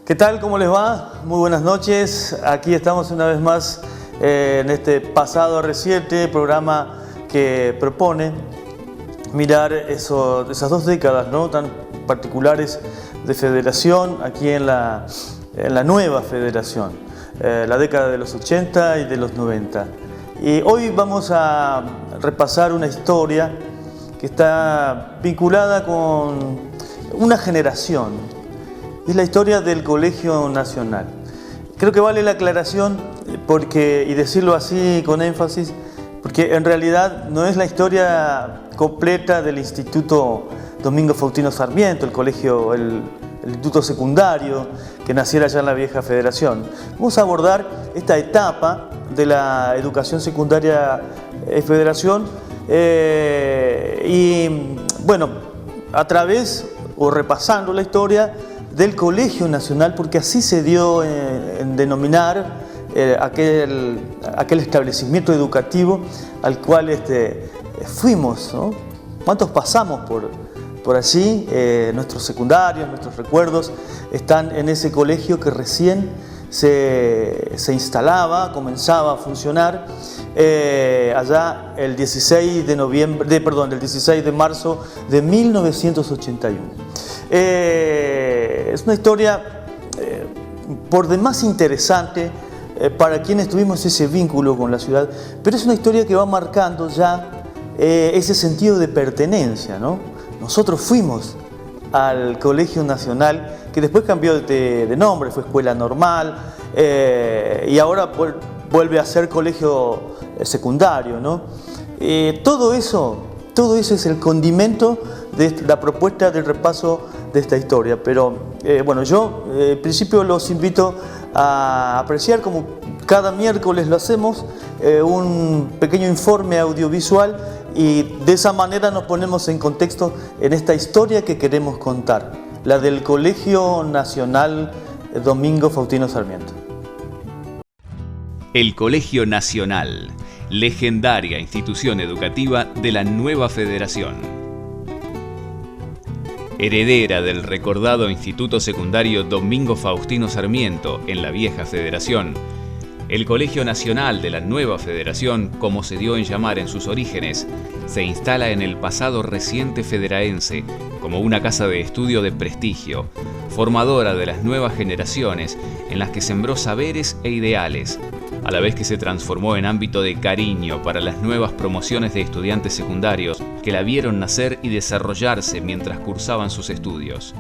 ¿Qué tal? ¿Cómo les va? Muy buenas noches. Aquí estamos una vez más en este pasado reciente programa que propone mirar esas 2 décadas, ¿no?, tan particulares de federación aquí en la nueva federación, la década de los 80 y de los 90. Y hoy vamos a repasar una historia que está vinculada con una generación. Es la historia del Colegio Nacional. Creo que vale la aclaración y decirlo así con énfasis, porque en realidad no es la historia completa del Instituto Domingo Faustino Sarmiento, el instituto secundario que naciera ya en la vieja federación. Vamos a abordar esta etapa de la educación secundaria federación y bueno, a través o repasando la historia del Colegio Nacional, porque así se dio en denominar aquel establecimiento educativo al cual fuimos, ¿no? ¿Cuántos pasamos por allí? Nuestros secundarios, nuestros recuerdos están en ese colegio que recién se instalaba, comenzaba a funcionar allá el 16 de marzo de 1981. Es una historia por demás interesante para quienes tuvimos ese vínculo con la ciudad, pero es una historia que va marcando ya ese sentido de pertenencia, ¿no? Nosotros fuimos al Colegio Nacional, que después cambió de nombre, fue Escuela Normal, y ahora vuelve a ser colegio secundario, ¿no? Todo eso es el condimento de la propuesta del repaso de esta historia. Pero bueno, yo en principio los invito a apreciar, como cada miércoles lo hacemos, un pequeño informe audiovisual, y de esa manera nos ponemos en contexto en esta historia que queremos contar, la del Colegio Nacional Domingo Faustino Sarmiento. El Colegio Nacional, legendaria institución educativa de la nueva federación. Heredera del recordado Instituto Secundario Domingo Faustino Sarmiento en la vieja federación, el Colegio Nacional de la nueva federación, como se dio en llamar en sus orígenes, se instala en el pasado reciente federaense como una casa de estudio de prestigio, formadora de las nuevas generaciones en las que sembró saberes e ideales, a la vez que se transformó en ámbito de cariño para las nuevas promociones de estudiantes secundarios que la vieron nacer y desarrollarse mientras cursaban sus estudios.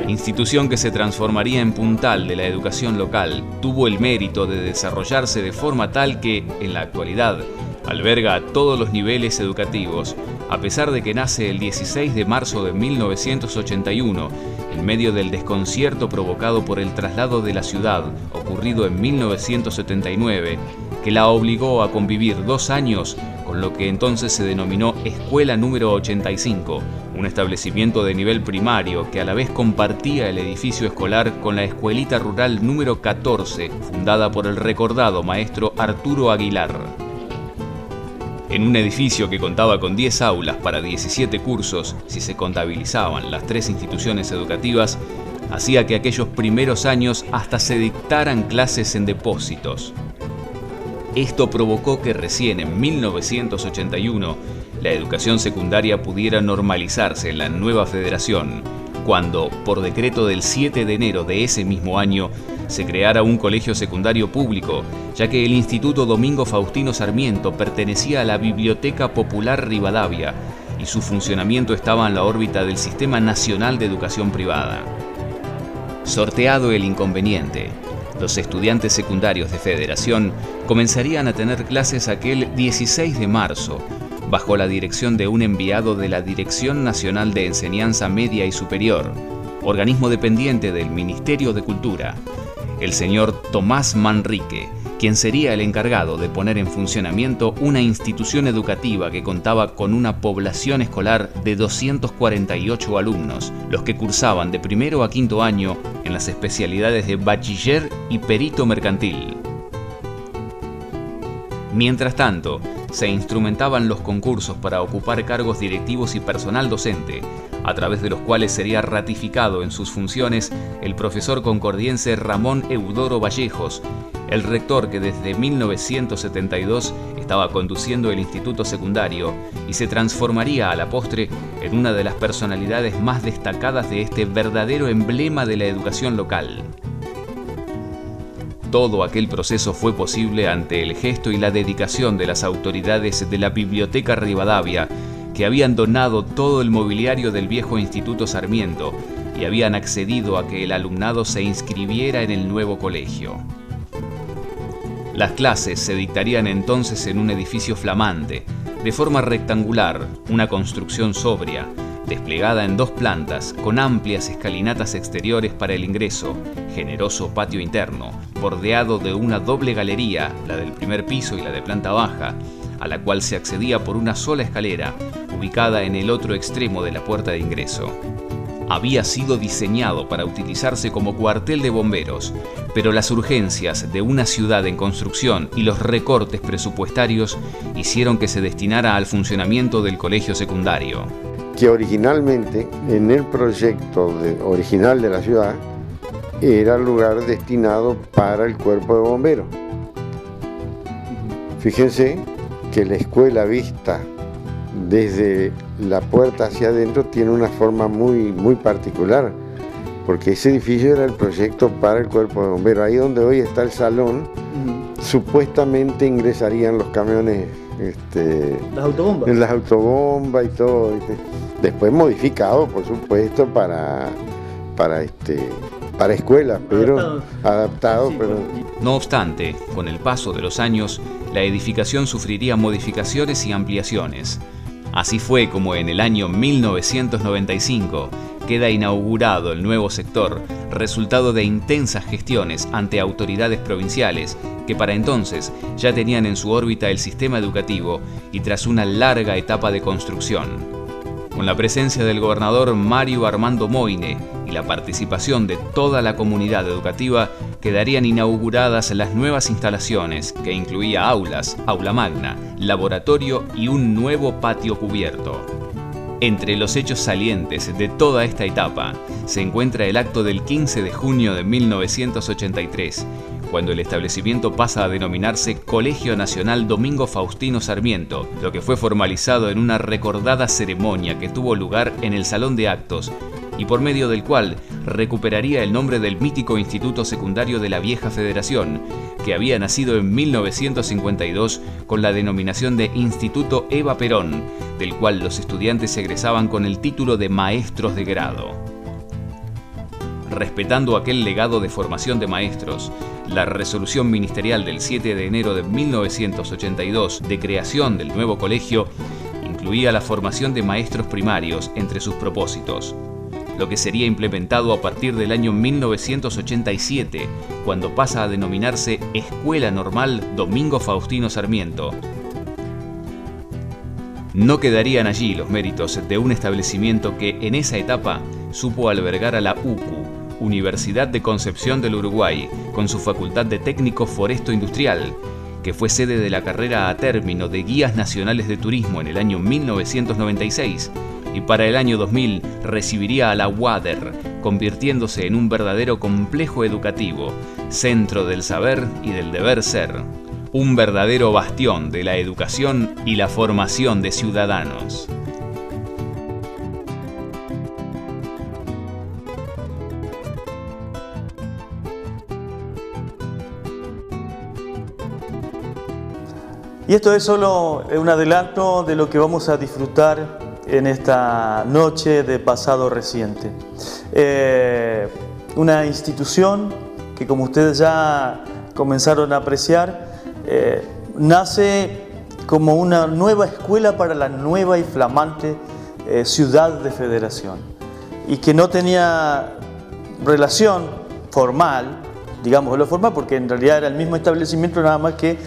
Institución que se transformaría en puntal de la educación local, tuvo el mérito de desarrollarse de forma tal que, en la actualidad, alberga a todos los niveles educativos, a pesar de que nace el 16 de marzo de 1981, en medio del desconcierto provocado por el traslado de la ciudad, ocurrido en 1979, que la obligó a convivir 2 años con lo que entonces se denominó Escuela número 85, un establecimiento de nivel primario que a la vez compartía el edificio escolar con la Escuelita Rural número 14, fundada por el recordado maestro Arturo Aguilar. En un edificio que contaba con 10 aulas para 17 cursos, si se contabilizaban las 3 instituciones educativas, hacía que aquellos primeros años hasta se dictaran clases en depósitos. Esto provocó que recién en 1981 la educación secundaria pudiera normalizarse en la nueva federación, cuando, por decreto del 7 de enero de ese mismo año, se creara un colegio secundario público, ya que el Instituto Domingo Faustino Sarmiento pertenecía a la Biblioteca Popular Rivadavia y su funcionamiento estaba en la órbita del Sistema Nacional de Educación Privada. Sorteado el inconveniente, los estudiantes secundarios de federación comenzarían a tener clases aquel 16 de marzo, bajo la dirección de un enviado de la Dirección Nacional de Enseñanza Media y Superior, organismo dependiente del Ministerio de Cultura, el señor Tomás Manrique, quien sería el encargado de poner en funcionamiento una institución educativa que contaba con una población escolar de 248 alumnos, los que cursaban de primero a quinto año en las especialidades de bachiller y perito mercantil. Mientras tanto, se instrumentaban los concursos para ocupar cargos directivos y personal docente, a través de los cuales sería ratificado en sus funciones el profesor concordiense Ramón Eudoro Vallejos, el rector que desde 1972 estaba conduciendo el instituto secundario y se transformaría a la postre en una de las personalidades más destacadas de este verdadero emblema de la educación local. Todo aquel proceso fue posible ante el gesto y la dedicación de las autoridades de la Biblioteca Rivadavia, que habían donado todo el mobiliario del viejo Instituto Sarmiento y habían accedido a que el alumnado se inscribiera en el nuevo colegio. Las clases se dictarían entonces en un edificio flamante, de forma rectangular, una construcción sobria, desplegada en 2 plantas, con amplias escalinatas exteriores para el ingreso, generoso patio interno, bordeado de una doble galería, la del primer piso y la de planta baja, a la cual se accedía por una sola escalera, ubicada en el otro extremo de la puerta de ingreso. Había sido diseñado para utilizarse como cuartel de bomberos, pero las urgencias de una ciudad en construcción y los recortes presupuestarios hicieron que se destinara al funcionamiento del colegio secundario. Que originalmente, en el proyecto original de la ciudad, era el lugar destinado para el cuerpo de bomberos. Fíjense que la escuela vista desde la puerta hacia adentro tiene una forma muy particular, porque ese edificio era el proyecto para el cuerpo de bomberos. Ahí donde hoy está el salón, supuestamente ingresarían los camiones, las autobombas. En las autobombas y todo, después modificado, por supuesto, para escuela, pero adaptado. Sí, pero... No obstante, con el paso de los años, la edificación sufriría modificaciones y ampliaciones. Así fue como en el año 1995 queda inaugurado el nuevo sector, resultado de intensas gestiones ante autoridades provinciales que para entonces ya tenían en su órbita el sistema educativo y tras una larga etapa de construcción. Con la presencia del gobernador Mario Armando Moyne y la participación de toda la comunidad educativa, quedarían inauguradas las nuevas instalaciones, que incluía aulas, aula magna, laboratorio y un nuevo patio cubierto. Entre los hechos salientes de toda esta etapa se encuentra el acto del 15 de junio de 1983, cuando el establecimiento pasa a denominarse Colegio Nacional Domingo Faustino Sarmiento, lo que fue formalizado en una recordada ceremonia que tuvo lugar en el Salón de Actos y por medio del cual recuperaría el nombre del mítico Instituto Secundario de la Vieja Federación, que había nacido en 1952 con la denominación de Instituto Eva Perón, del cual los estudiantes egresaban con el título de maestros de grado. Respetando aquel legado de formación de maestros, la resolución ministerial del 7 de enero de 1982 de creación del nuevo colegio incluía la formación de maestros primarios entre sus propósitos, lo que sería implementado a partir del año 1987, cuando pasa a denominarse Escuela Normal Domingo Faustino Sarmiento. No quedarían allí los méritos de un establecimiento que en esa etapa supo albergar a la UCU, Universidad de Concepción del Uruguay, con su Facultad de Técnico Foresto Industrial, que fue sede de la carrera a término de Guías Nacionales de Turismo en el año 1996, y para el año 2000 recibiría a la UADER, convirtiéndose en un verdadero complejo educativo, centro del saber y del deber ser, un verdadero bastión de la educación y la formación de ciudadanos. Y esto es solo un adelanto de lo que vamos a disfrutar en esta noche de pasado reciente. Una institución que, como ustedes ya comenzaron a apreciar, nace como una nueva escuela para la nueva y flamante ciudad de Federación, y que no tenía relación formal, digámoslo formal, porque en realidad era el mismo establecimiento, nada más que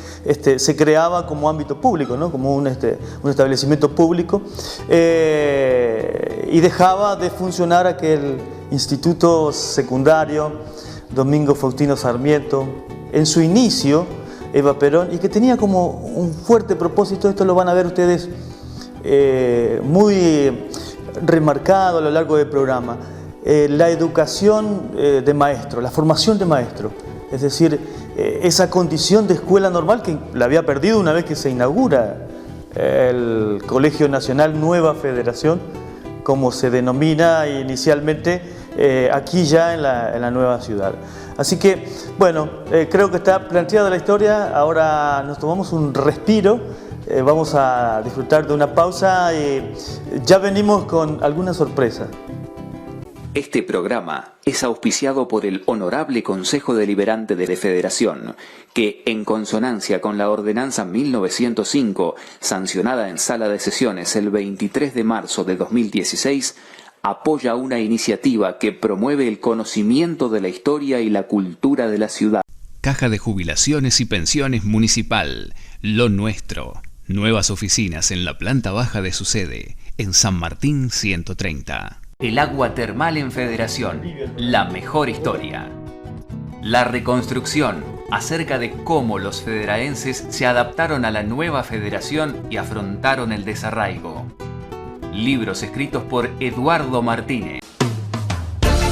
se creaba como ámbito público, ¿no? Como un establecimiento público, y dejaba de funcionar aquel instituto secundario Domingo Faustino Sarmiento. En su inicio Eva Perón, y que tenía como un fuerte propósito. Esto lo van a ver ustedes muy remarcado a lo largo del programa. La educación de maestro, la formación de maestro, es decir, esa condición de escuela normal que la había perdido una vez que se inaugura el Colegio Nacional Nueva Federación, como se denomina inicialmente aquí ya en la nueva ciudad. Así que, bueno, creo que está planteada la historia. Ahora nos tomamos un respiro, vamos a disfrutar de una pausa y ya venimos con alguna sorpresa. Este programa es auspiciado por el Honorable Consejo Deliberante de la Federación, que, en consonancia con la Ordenanza 1905, sancionada en Sala de Sesiones el 23 de marzo de 2016, apoya una iniciativa que promueve el conocimiento de la historia y la cultura de la ciudad. Caja de Jubilaciones y Pensiones Municipal, lo nuestro. Nuevas oficinas en la planta baja de su sede, en San Martín 130. El agua termal en Federación, la mejor historia. La reconstrucción, acerca de cómo los federaenses se adaptaron a la nueva federación y afrontaron el desarraigo. Libros escritos por Eduardo Martínez.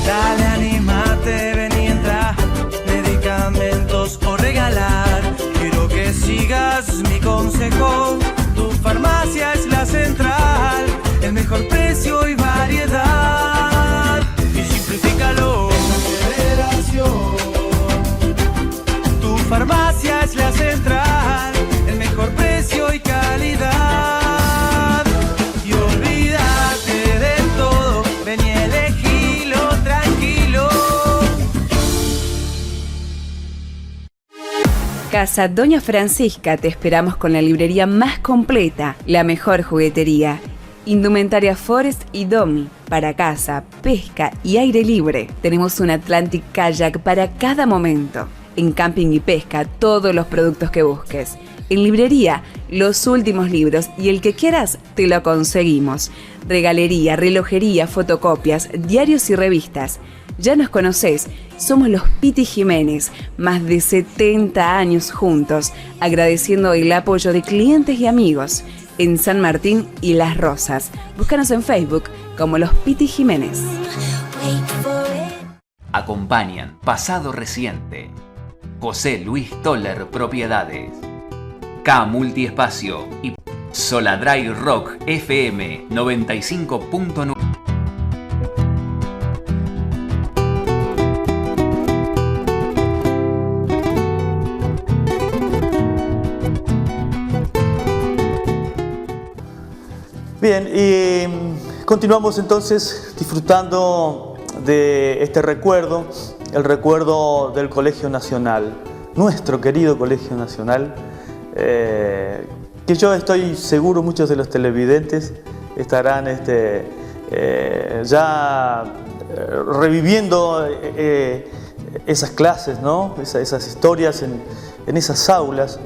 Dale, anímate, ven y entra, medicamentos o regalar. Quiero que sigas mi consejo, tu farmacia es la central, el mejor precio y variedad. Y simplifícalo. Federación. Tu farmacia es la central, el mejor precio y calidad. Y olvídate de todo, ven y elegilo tranquilo. Casa Doña Francisca, te esperamos con la librería más completa, la mejor juguetería, indumentaria Forest y Domi, para casa, pesca y aire libre. Tenemos un Atlantic Kayak para cada momento. En camping y pesca, todos los productos que busques. En librería, los últimos libros y el que quieras, te lo conseguimos. Regalería, relojería, fotocopias, diarios y revistas. Ya nos conocés, somos los Piti Jiménez, más de 70 años juntos, agradeciendo el apoyo de clientes y amigos en San Martín y Las Rosas. Búscanos en Facebook como los Piti Jiménez. Acompañan Pasado Reciente, José Luis Toller Propiedades, K Multiespacio y Soladray Rock FM 95.9. Bien, y continuamos entonces disfrutando de este recuerdo, el recuerdo del Colegio Nacional, nuestro querido Colegio Nacional, que yo estoy seguro muchos de los televidentes estarán ya reviviendo esas clases, ¿no? Esas historias en esas aulas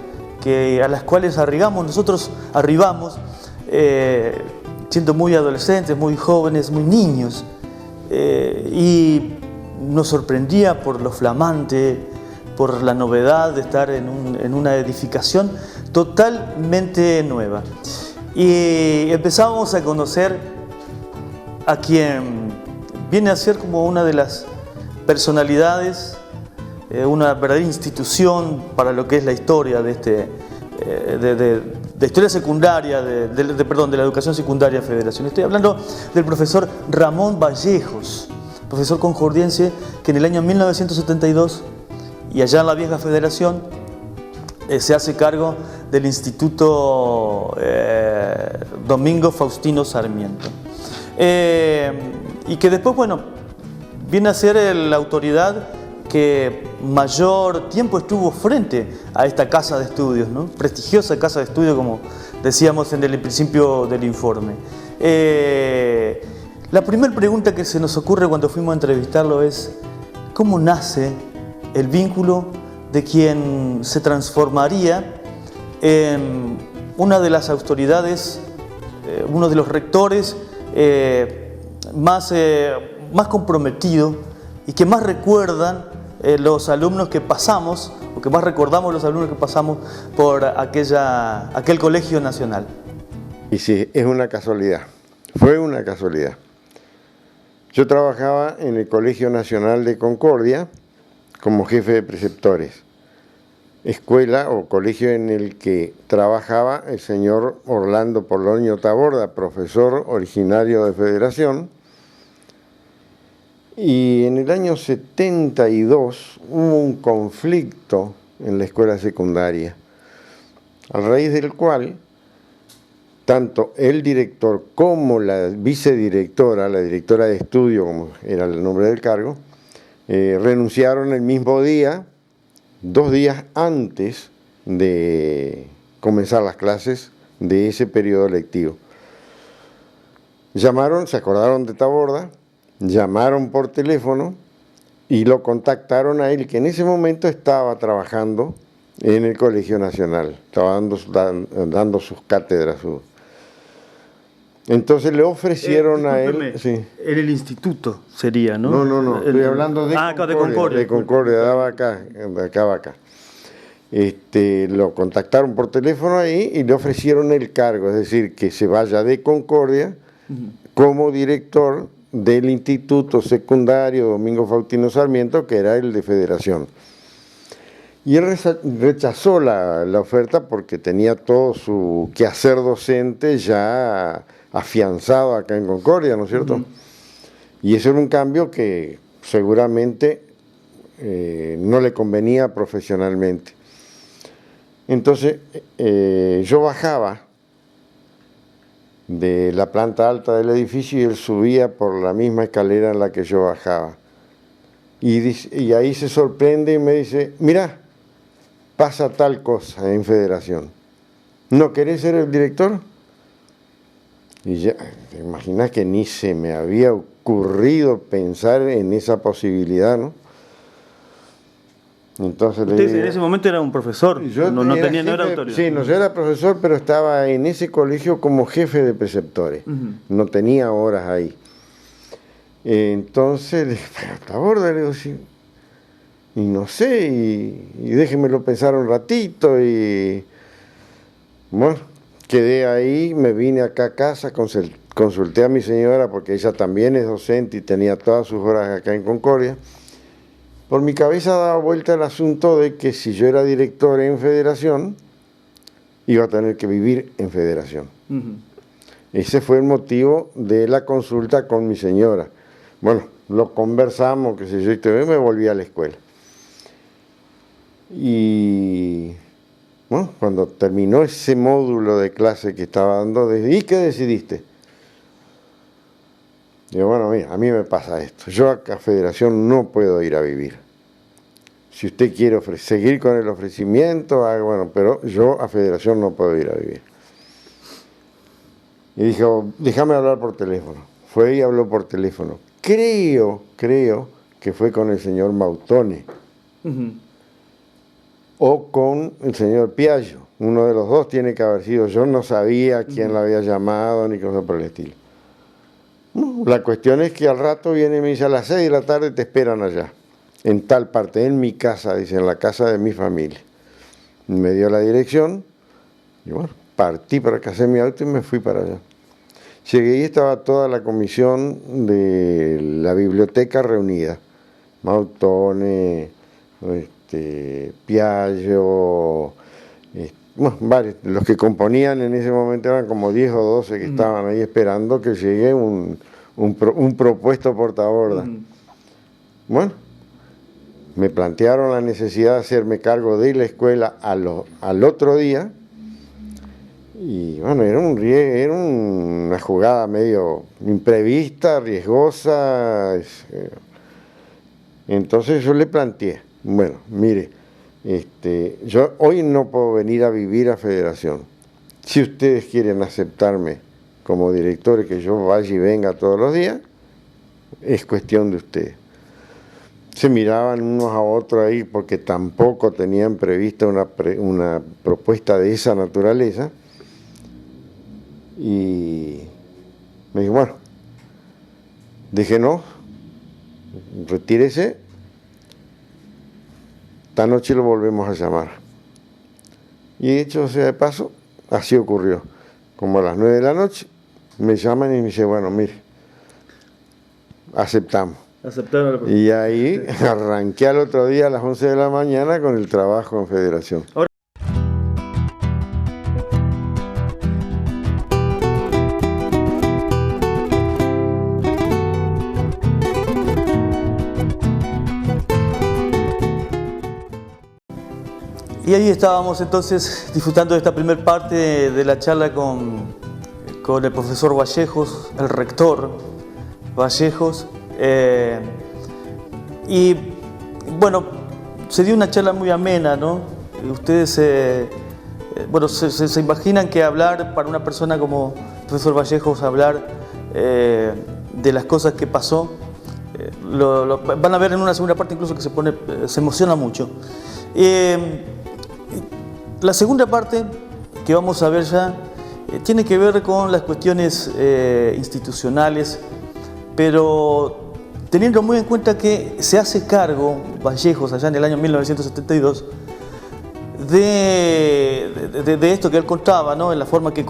a las cuales nosotros arribamos siendo muy adolescentes, muy jóvenes, muy niños, y nos sorprendía por lo flamante, por la novedad de estar en una edificación totalmente nueva. Y empezábamos a conocer a quien viene a ser como una de las personalidades, una verdadera institución para lo que es la historia de historia secundaria, de la educación secundaria Federación. Estoy hablando del profesor Ramón Vallejos, profesor concordiense que en el año 1972 y allá en la vieja Federación se hace cargo del Instituto Domingo Faustino Sarmiento. Y que después, bueno, viene a ser la autoridad que mayor tiempo estuvo frente a esta casa de estudios, ¿no? Prestigiosa casa de estudios, como decíamos en el principio del informe. La primera pregunta que se nos ocurre cuando fuimos a entrevistarlo es: ¿cómo nace el vínculo de quien se transformaría en una de las autoridades, uno de los rectores más comprometido y que más recuerdan los alumnos que pasamos o que más recordamos los alumnos que pasamos por aquel colegio nacional? Y sí, es una casualidad, fue una casualidad. Yo trabajaba en el Colegio Nacional de Concordia como jefe de preceptores, escuela o colegio en el que trabajaba el señor Orlando Polonio Taborda, profesor originario de Federación. Y en el año 72 hubo un conflicto en la escuela secundaria, a raíz del cual tanto el director como la vicedirectora, la directora de estudio, como era el nombre del cargo, renunciaron el mismo día, 2 días antes de comenzar las clases de ese periodo lectivo. Llamaron, se acordaron de Taborda, llamaron por teléfono y lo contactaron a él, que en ese momento estaba trabajando en el Colegio Nacional, estaba dando sus cátedras. Entonces le ofrecieron a él... Sí. En el instituto sería, ¿no? No, estoy hablando de Concordia. De Concordia, daba acá, de acá va acá. Lo contactaron por teléfono ahí y le ofrecieron el cargo, es decir, que se vaya de Concordia como director del Instituto Secundario Domingo Faustino Sarmiento, que era el de Federación. Y él rechazó la oferta porque tenía todo su quehacer docente ya afianzado acá en Concordia, ¿no es cierto? Y eso era un cambio que seguramente no le convenía profesionalmente. Entonces yo bajaba de la planta alta del edificio y él subía por la misma escalera en la que yo bajaba. Y ahí se sorprende y me dice, mirá, pasa tal cosa en Federación. ¿No querés ser el director? Y ya, te imaginas que ni se me había ocurrido pensar en esa posibilidad, ¿no? Entonces usted en ese momento era un profesor, no era autoridad. Sí, no, yo era profesor, pero estaba en ese colegio como jefe de preceptores. No tenía horas ahí. Entonces, le dije, pero Taborda, le digo, sí. Y no sé, y déjemelo pensar un ratito, y bueno, quedé ahí, me vine acá a casa, consulté a mi señora, porque ella también es docente y tenía todas sus horas acá en Concordia. Por mi cabeza daba vuelta el asunto de que si yo era director en Federación, iba a tener que vivir en Federación. Ese fue el motivo de la consulta con mi señora. Bueno, lo conversamos, qué sé yo, y me volví a la escuela. Y bueno, cuando terminó ese módulo de clase que estaba dando, ¿y qué decidiste? Digo, bueno, mira, a mí me pasa esto. Yo acá a Federación no puedo ir a vivir. Si usted quiere seguir con el ofrecimiento, bueno, pero yo a Federación no puedo ir a vivir. Y dijo, déjame hablar por teléfono. Fue y habló por teléfono. Creo que fue con el señor Mautone. O con el señor Piaggio. Uno de los dos tiene que haber sido. Yo no sabía quién la había llamado ni cosa por el estilo. La cuestión es que al rato viene y me dice, a las 6 de la tarde te esperan allá, en tal parte, en mi casa, dice, en la casa de mi familia. Me dio la dirección, y bueno, partí para casé mi auto y me fui para allá. Llegué y estaba toda la comisión de la biblioteca reunida. Mautone, Piaggio, bueno, varios. Los que componían en ese momento eran como 10 o 12 que estaban ahí esperando que llegue un propuesto por Taborda. Bueno, me plantearon la necesidad de hacerme cargo de la escuela al otro día. Y bueno, era una jugada medio imprevista, riesgosa. Entonces yo le planteé, bueno, mire, yo hoy no puedo venir a vivir a Federación. Si ustedes quieren aceptarme como director y que yo vaya y venga todos los días, es cuestión de ustedes. Se miraban unos a otros ahí porque tampoco tenían prevista una propuesta de esa naturaleza. Y me dije, bueno, déjenos, retírese. esta noche lo volvemos a llamar. Y hecho sea de paso, así ocurrió. Como a las 9 de la noche, me llaman y me dicen, bueno, mire, aceptamos. Aceptaron Y ahí arranqué al otro día a las 11 de la mañana con el trabajo en Federación. Y ahí estábamos entonces disfrutando de esta primera parte de la charla con el profesor Vallejos, el rector Vallejos. Y bueno, se dio una charla muy amena, ¿no? Ustedes bueno, se imaginan que hablar para una persona como el profesor Vallejos, hablar de las cosas que pasó, van a ver en una segunda parte incluso que se emociona mucho. La segunda parte que vamos a ver ya tiene que ver con las cuestiones institucionales, pero teniendo muy en cuenta que se hace cargo Vallejos allá en el año 1972 de esto que él contaba, ¿no? En la forma que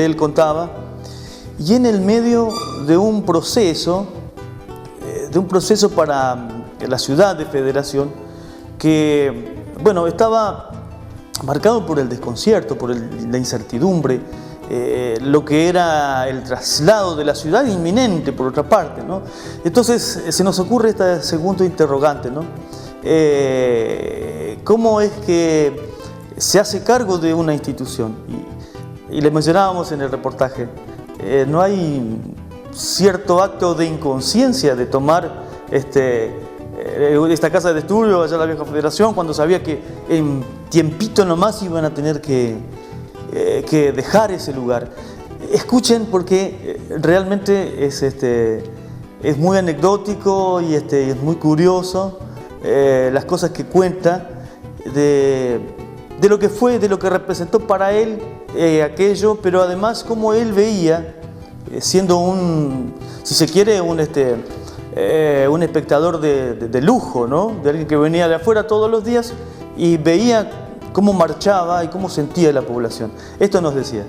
él contaba, y en el medio de un proceso para la ciudad de Federación que, bueno, estaba marcado por el desconcierto, por la incertidumbre, lo que era el traslado de la ciudad inminente, por otra parte, ¿no? Entonces se nos ocurre este segundo interrogante, ¿no? ¿Cómo es que se hace cargo de una institución? Y le mencionábamos en el reportaje, no hay cierto acto de inconsciencia de tomar esta casa de estudio allá en la vieja Federación, cuando sabía que en tiempito nomás iban a tener que dejar ese lugar. Escuchen, porque realmente es muy anecdótico y es muy curioso las cosas que cuenta de lo que fue, de lo que representó para él aquello, pero además cómo él veía, siendo si se quiere, un espectador de lujo, ¿no? De alguien que venía de afuera todos los días y veía cómo marchaba y cómo sentía la población. Esto nos decía.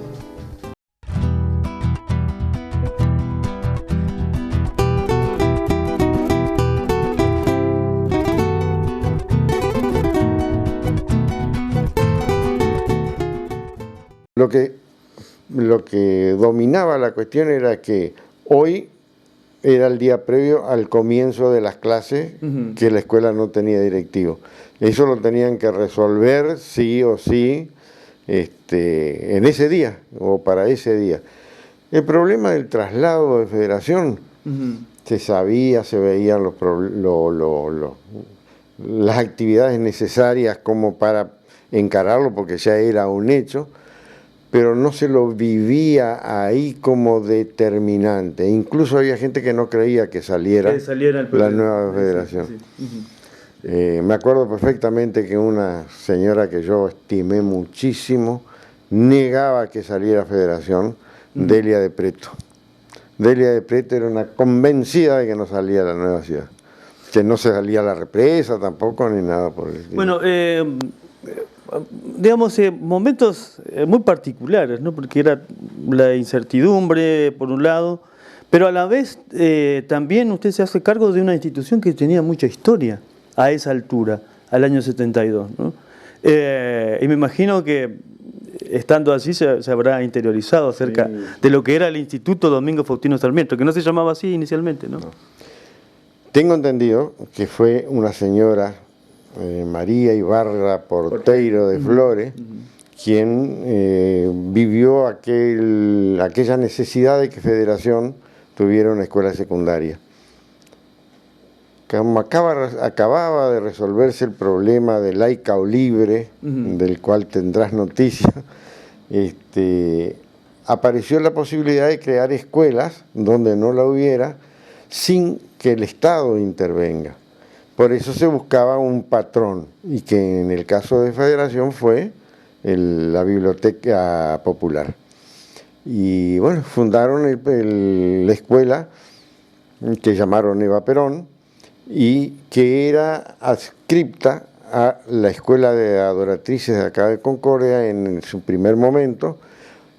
Lo que dominaba la cuestión era que hoy era el día previo al comienzo de las clases, que la escuela no tenía directivo. Eso lo tenían que resolver sí o sí en ese día o para ese día. El problema del traslado de Federación, se sabía, se veían las actividades necesarias como para encararlo, porque ya era un hecho, pero no se lo vivía ahí como determinante. Incluso había gente que no creía que saliera la nueva Federación. Me acuerdo perfectamente que una señora que yo estimé muchísimo negaba que saliera Federación, Delia de Preto. Delia de Preto era una convencida de que no salía la nueva ciudad, que no se salía la represa tampoco ni nada por el estilo. Bueno, digamos, momentos muy particulares, ¿no? Porque era la incertidumbre, por un lado, pero a la vez también usted se hace cargo de una institución que tenía mucha historia a esa altura, al año 72, ¿no? Y me imagino que estando así se habrá interiorizado acerca de lo que era el Instituto Domingo Faustino Sarmiento, que no se llamaba así inicialmente, ¿no? Tengo entendido que fue una señora, María Ibarra Porteiro de Flores, quien vivió aquella necesidad de que Federación tuviera una escuela secundaria. Como acababa de resolverse el problema de laica o libre, del cual tendrás noticia, apareció la posibilidad de crear escuelas donde no la hubiera, sin que el Estado intervenga. Por eso se buscaba un patrón, y que en el caso de Federación fue la Biblioteca Popular. Y bueno, fundaron la escuela que llamaron Eva Perón, y que era adscripta a la Escuela de Adoratrices de acá de Concordia en su primer momento,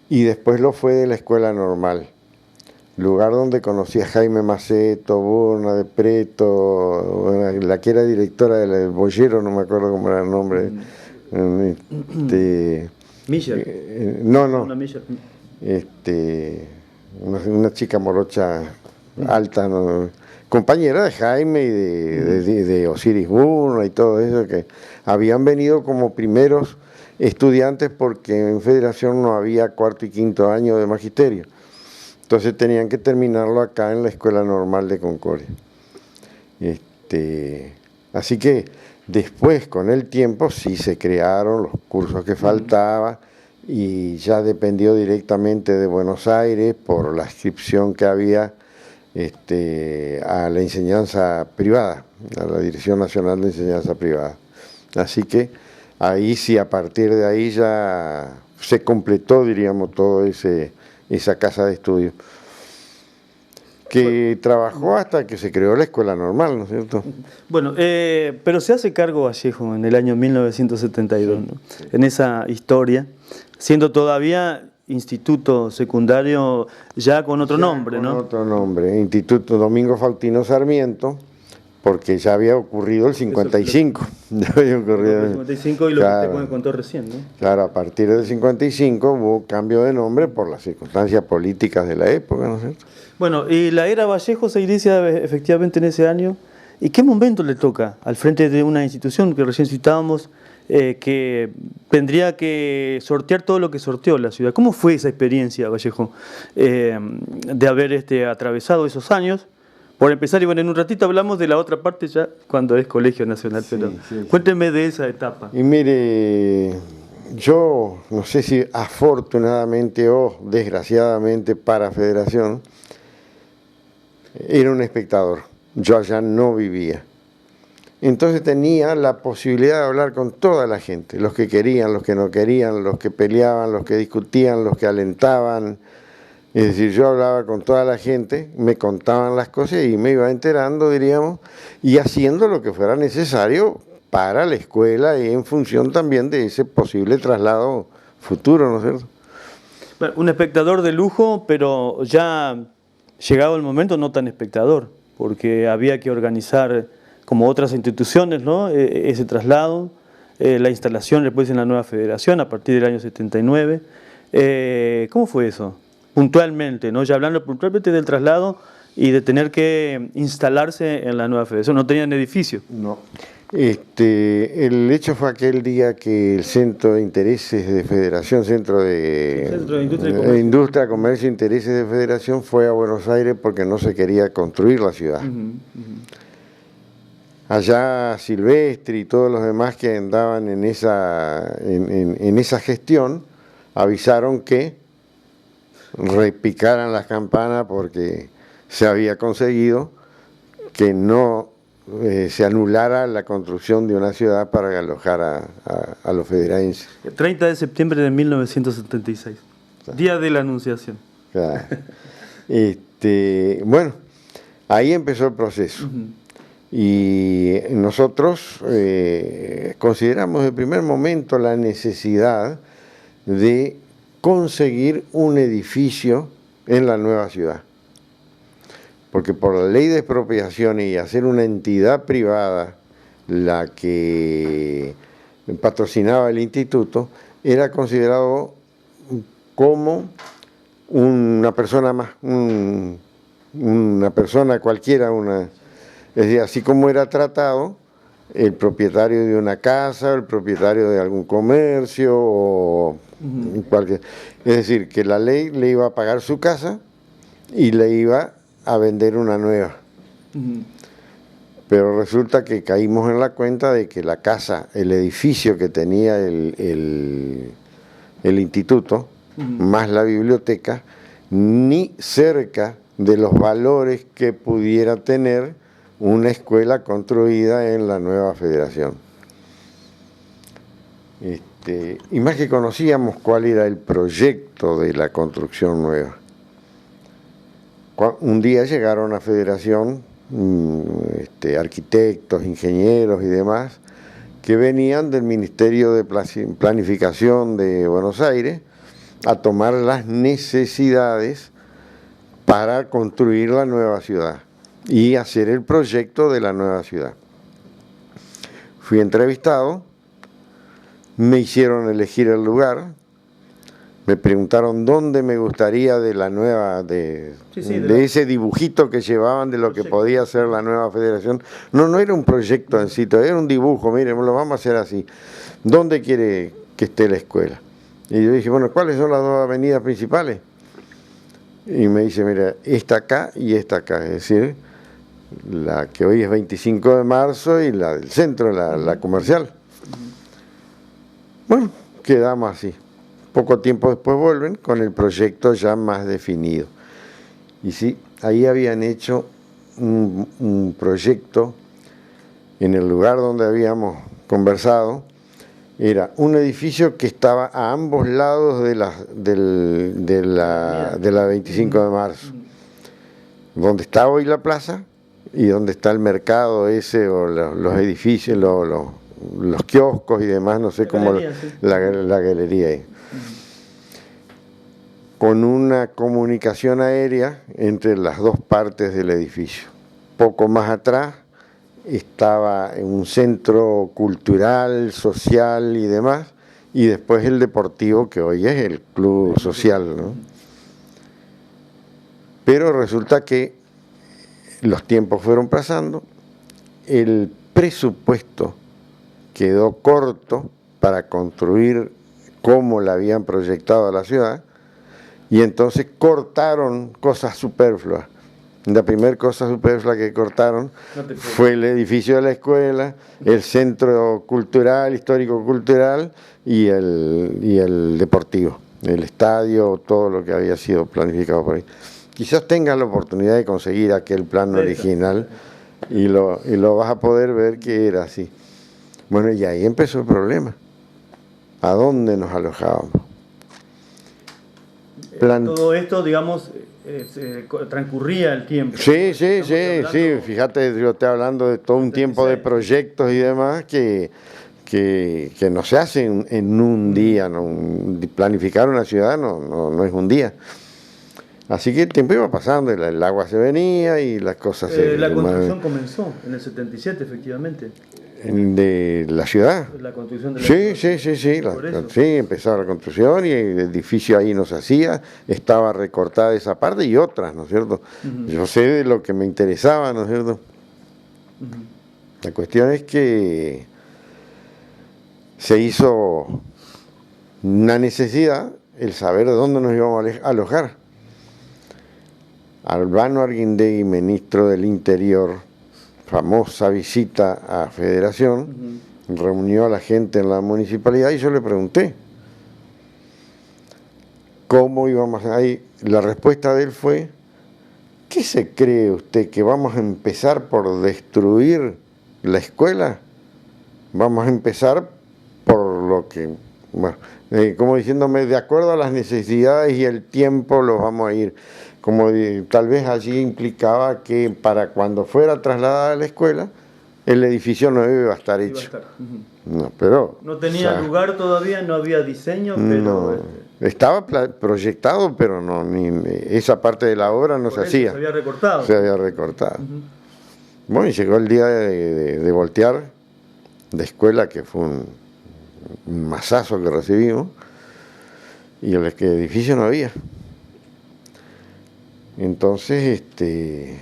y después lo fue de la Escuela Normal, lugar donde conocí a Jaime Maceto, Burna de Preto, bueno, la que era directora del Boyero, no me acuerdo cómo era el nombre. Miller. No, una chica morocha alta, ¿no? Compañera de Jaime y de Osiris Burna y todo eso, que habían venido como primeros estudiantes porque en Federación no había cuarto y quinto año de magisterio. Entonces tenían que terminarlo acá en la Escuela Normal de Concordia. Así que después, con el tiempo, sí se crearon los cursos que faltaban y ya dependió directamente de Buenos Aires por la inscripción que había a la enseñanza privada, a la Dirección Nacional de Enseñanza Privada. Así que ahí sí, a partir de ahí ya se completó, diríamos, todo esa casa de estudio, que trabajó hasta que se creó la Escuela Normal, ¿no es cierto? Bueno, pero se hace cargo Vallejo en el año 1972, ¿no? En esa historia, siendo todavía instituto secundario ya con otro nombre, ¿no? Con otro nombre, Instituto Domingo Faustino Sarmiento, porque ya había ocurrido el 55. Ya había ocurrido el 55 y lo que usted contó recién, ¿no? Claro, a partir del 55 hubo cambio de nombre por las circunstancias políticas de la época, ¿no es cierto? Bueno, y la era Vallejo se inicia efectivamente en ese año. ¿Y qué momento le toca al frente de una institución que recién citábamos, que tendría que sortear todo lo que sorteó la ciudad? ¿Cómo fue esa experiencia, Vallejo, de haber atravesado esos años? Por empezar, y bueno, en un ratito hablamos de la otra parte ya cuando es Colegio Nacional, pero cuénteme de esa etapa. Y mire, yo no sé si afortunadamente o desgraciadamente para Federación, era un espectador, yo allá no vivía. Entonces tenía la posibilidad de hablar con toda la gente, los que querían, los que no querían, los que peleaban, los que discutían, los que alentaban. Es decir, yo hablaba con toda la gente, me contaban las cosas y me iba enterando, diríamos, y haciendo lo que fuera necesario para la escuela y en función también de ese posible traslado futuro, ¿no es cierto? Bueno, un espectador de lujo, pero ya llegado el momento no tan espectador, porque había que organizar, como otras instituciones, ¿no? Ese traslado, la instalación después en la nueva federación a partir del año 79. ¿Cómo fue eso? Puntualmente, ¿no? Ya hablando puntualmente del traslado y de tener que instalarse en la nueva federación. ¿No tenían edificio? No. El hecho fue aquel día que el Centro de Intereses de Federación, Centro de Industria, Comercio e Intereses de Federación, fue a Buenos Aires porque no se quería construir la ciudad. Allá Silvestri y todos los demás que andaban en esa gestión avisaron que repicaran las campanas porque se había conseguido que no se anulara la construcción de una ciudad para alojar a los federaenses. El 30 de septiembre de 1976, día de la Anunciación. Claro. Bueno, ahí empezó el proceso. Y nosotros consideramos de primer momento la necesidad de conseguir un edificio en la nueva ciudad. Porque por la ley de expropiación y hacer una entidad privada la que patrocinaba el instituto, era considerado como una persona más, una persona cualquiera, es decir, así como era tratado el propietario de una casa, el propietario de algún comercio, o cualquier. Es decir, que la ley le iba a pagar su casa y le iba a vender una nueva. Pero resulta que caímos en la cuenta de que la casa, el edificio que tenía el instituto, más la biblioteca, ni cerca de los valores que pudiera tener una escuela construida en la nueva federación. Y más que conocíamos cuál era el proyecto de la construcción nueva. Un día llegaron a Federación arquitectos, ingenieros y demás, que venían del Ministerio de Planificación de Buenos Aires a tomar las necesidades para construir la nueva ciudad y hacer el proyecto de la nueva ciudad. Fui entrevistado, me hicieron elegir el lugar, me preguntaron dónde me gustaría de la nueva, de ese dibujito que llevaban de lo que podía ser la nueva federación. No era un proyecto en sí, era un dibujo, miren, lo vamos a hacer así. ¿Dónde quiere que esté la escuela? Y yo dije, bueno, ¿cuáles son las dos avenidas principales? Y me dice, mira, esta acá y esta acá, es decir, la que hoy es 25 de marzo y la del centro, la comercial. Bueno, quedamos así. Poco tiempo después vuelven con el proyecto ya más definido. Y sí, ahí habían hecho un proyecto en el lugar donde habíamos conversado. Era un edificio que estaba a ambos lados de la 25 de marzo, donde está hoy la plaza y donde está el mercado ese, o los edificios, los kioscos y demás, no sé cómo, la galería ahí. Con una comunicación aérea entre las dos partes del edificio. Poco más atrás estaba un centro cultural, social y demás, y después el deportivo, que hoy es el club social, ¿no? Pero resulta que los tiempos fueron pasando, el presupuesto quedó corto para construir como la habían proyectado a la ciudad, y entonces cortaron cosas superfluas. La primera cosa superflua que cortaron fue el edificio de la escuela, el centro cultural, histórico-cultural y el deportivo, el estadio, todo lo que había sido planificado por ahí. Quizás tengas la oportunidad de conseguir aquel plan original y lo vas a poder ver que era así. Bueno, y ahí empezó el problema. ¿A dónde nos alojábamos? Todo esto, digamos, transcurría el tiempo. Sí, fíjate, yo estoy hablando de todo un tiempo de proyectos y demás que no se hacen en un día, planificar una ciudad no es un día. Así que el tiempo iba pasando, el agua se venía y las cosas la construcción comenzó en el 77, efectivamente. ¿De la ciudad? La construcción de la ciudad. Sí, empezaba la construcción y el edificio ahí no se hacía, estaba recortada esa parte y otras, ¿no es cierto? Yo sé de lo que me interesaba, ¿no es cierto? La cuestión es que se hizo una necesidad el saber de dónde nos íbamos a alojar. Albano Arguindegui, ministro del Interior, famosa visita a Federación, reunió a la gente en la municipalidad y yo le pregunté cómo íbamos a ir. La respuesta de él fue: ¿qué se cree usted, que vamos a empezar por destruir la escuela? Vamos a empezar por lo que, bueno, como diciéndome, de acuerdo a las necesidades y el tiempo los vamos a ir. Como tal vez allí implicaba que para cuando fuera trasladada a la escuela, el edificio no iba a estar hecho. No, pero... No tenía lugar todavía, no había diseño, pero... No, estaba proyectado, pero no, esa parte de la obra no se hacía. Se había recortado. Se había recortado. Bueno, y llegó el día de voltear de escuela, que fue un mazazo que recibimos, y el edificio no había. Entonces, te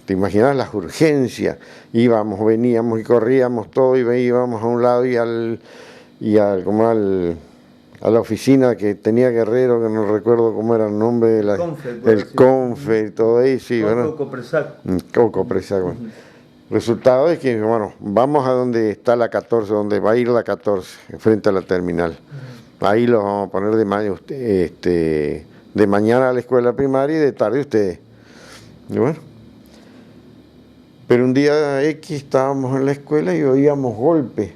imaginas las urgencias, íbamos, veníamos y corríamos todo, y íbamos a un lado a la oficina que tenía Guerrero, que no recuerdo cómo era el nombre, el CONFE, todo eso. Cocopresac. Bueno. Resultado es que, bueno, vamos a donde está la 14, donde va a ir la 14, frente a la terminal. Ahí los vamos a poner de mañana a la escuela primaria y de tarde ustedes. Y bueno, pero un día X estábamos en la escuela y oíamos golpes,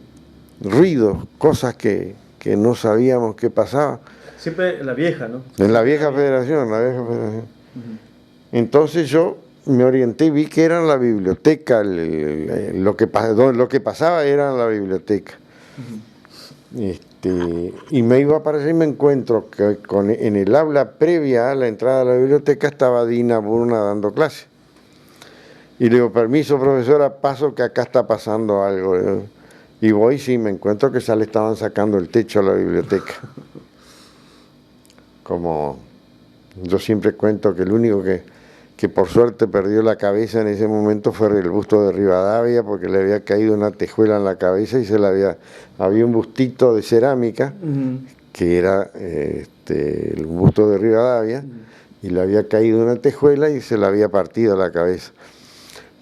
ruidos, cosas que no sabíamos qué pasaba. Siempre en la vieja, ¿no? En la vieja federación, Entonces yo me orienté y vi que era en la biblioteca, lo que pasaba era en la biblioteca. Y me iba para allá y me encuentro que en el aula previa a la entrada a la biblioteca estaba Dina Burna dando clase. Y le digo, permiso profesora, paso que acá está pasando algo. Y voy, sí, me encuentro que ya le estaban sacando el techo a la biblioteca. Como yo siempre cuento que el único que por suerte perdió la cabeza en ese momento fue el busto de Rivadavia, porque le había caído una tejuela en la cabeza y había un bustito de cerámica, que era el busto de Rivadavia, y le había caído una tejuela y se le había partido la cabeza.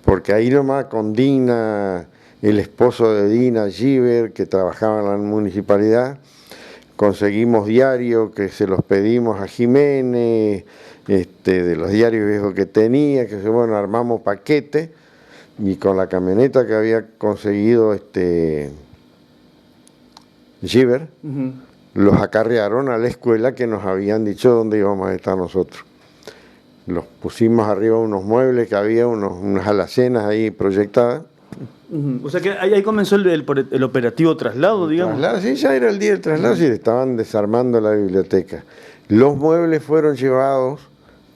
Porque ahí nomás con Dina, el esposo de Dina, Giver, que trabajaba en la municipalidad, conseguimos diarios que se los pedimos a Jiménez, de los diarios viejos que tenía, bueno, armamos paquete, y con la camioneta que había conseguido Giver, los acarrearon a la escuela que nos habían dicho dónde íbamos a estar nosotros. Los pusimos arriba unos muebles que había, unas alacenas ahí proyectadas. O sea que ahí comenzó el operativo traslado, digamos. Sí, ya era el día del traslado, sí, estaban desarmando la biblioteca. Los muebles fueron llevados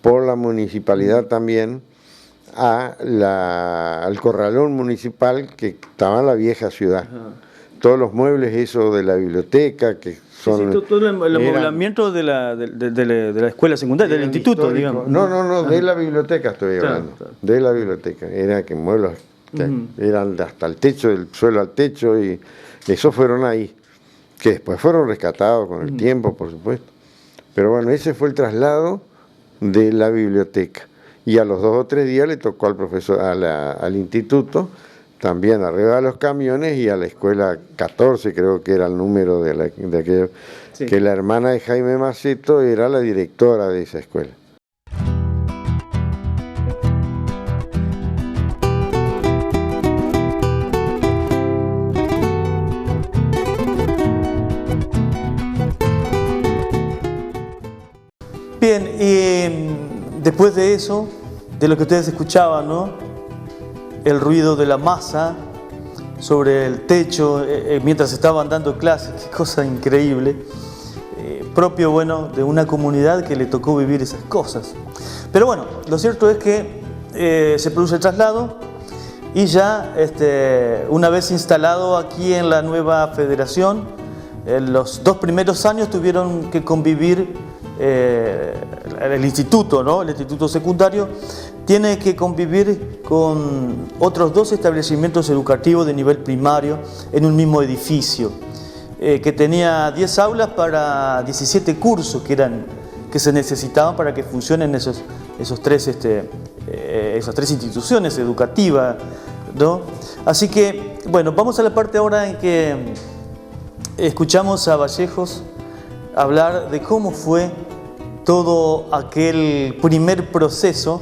por la municipalidad también al corralón municipal que estaba en la vieja ciudad. Todos los muebles esos de la biblioteca, que son... Sí, todo el amoblamiento de la escuela secundaria, del instituto, digamos. No, de la biblioteca estoy hablando. Claro. De la biblioteca. Era que muebles que eran hasta el techo, del suelo al techo, y esos fueron ahí, que después fueron rescatados con el tiempo, por supuesto. Pero bueno, ese fue el traslado de la biblioteca. Y a los 2 o 3 días le tocó al profesor, al instituto, también arriba de los camiones, y a la escuela 14, creo que era el número de aquello, sí, que la hermana de Jaime Maceto era la directora de esa escuela. Bien, y después de eso, de lo que ustedes escuchaban, ¿no? El ruido de la masa sobre el techo mientras estaban dando clases, qué cosa increíble, propio, bueno, de una comunidad que le tocó vivir esas cosas. Pero bueno, lo cierto es que se produce el traslado y ya una vez instalado aquí en la nueva federación, en los 2 primeros años tuvieron que convivir el instituto, ¿no? El instituto secundario tiene que convivir con otros 2 establecimientos educativos de nivel primario en un mismo edificio, que tenía 10 aulas para 17 cursos que se necesitaban para que funcionen esas 3 instituciones educativas, ¿no? Así que, bueno, vamos a la parte ahora en que escuchamos a Vallejos hablar de cómo fue todo aquel primer proceso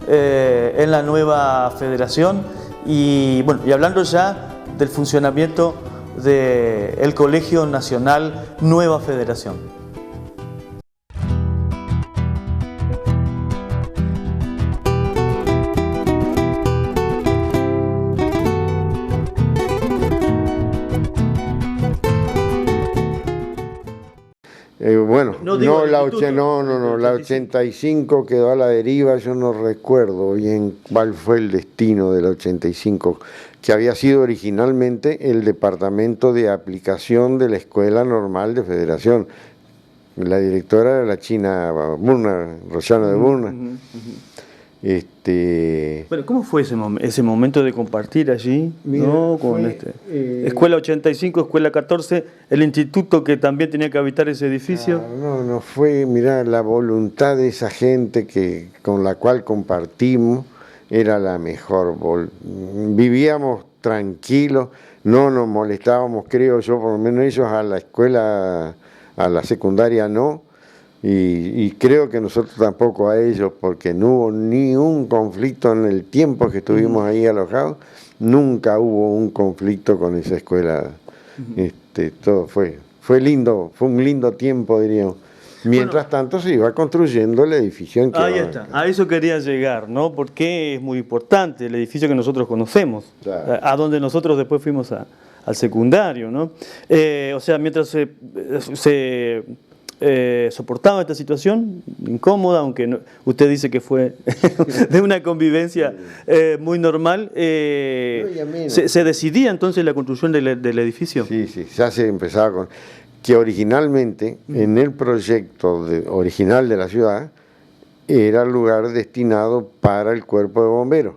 en la nueva federación y hablando ya del funcionamiento del Colegio Nacional Nueva Federación. La 85 quedó a la deriva, yo no recuerdo bien cuál fue el destino de la 85, que había sido originalmente el departamento de aplicación de la Escuela Normal de Federación. La directora era la china Burna, Rosana de Burna. Bueno, ¿cómo fue ese momento de compartir allí? Mira, ¿no? Con Escuela 85, Escuela 14, el instituto que también tenía que habitar ese edificio? No fue, mirá, la voluntad de esa gente con la cual compartimos era la mejor. Vivíamos tranquilos, no nos molestábamos, creo yo, por lo menos ellos a la escuela, a la secundaria no. Y creo que nosotros tampoco a ellos, porque no hubo ni un conflicto en el tiempo que estuvimos ahí alojados, nunca hubo un conflicto con esa escuela. Todo fue lindo, fue un lindo tiempo, diríamos. Mientras tanto se iba construyendo el edificio en que Ahí está, a eso quería llegar, ¿no? Porque es muy importante el edificio que nosotros conocemos, Claro. a donde nosotros después fuimos al secundario, ¿no? O sea, mientras se soportaba esta situación incómoda, aunque usted dice que fue de una convivencia muy normal, se decidía entonces la construcción del edificio. Sí, ya se empezaba con... Que originalmente, en el proyecto original de la ciudad, era el lugar destinado para el cuerpo de bomberos.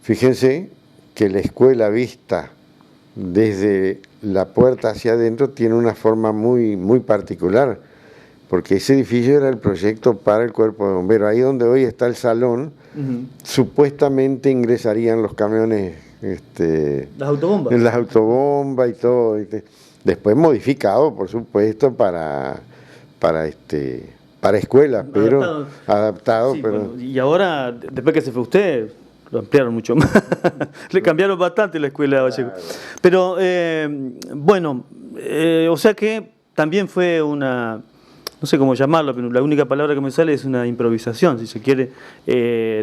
Fíjense que la escuela vista desde la puerta hacia adentro tiene una forma muy, muy particular, porque ese edificio era el proyecto para el cuerpo de bomberos. Ahí donde hoy está el salón, supuestamente ingresarían los camiones, Las autobombas. las autobombas y todo. Después modificado, por supuesto, para escuelas, pero adaptado. Sí, pero bueno, y ahora, después que se fue usted, lo ampliaron mucho más. Le cambiaron bastante la escuela de Vallejo. Pero, bueno, o sea que también fue una, no sé cómo llamarlo, pero la única palabra que me sale es una improvisación, si se quiere,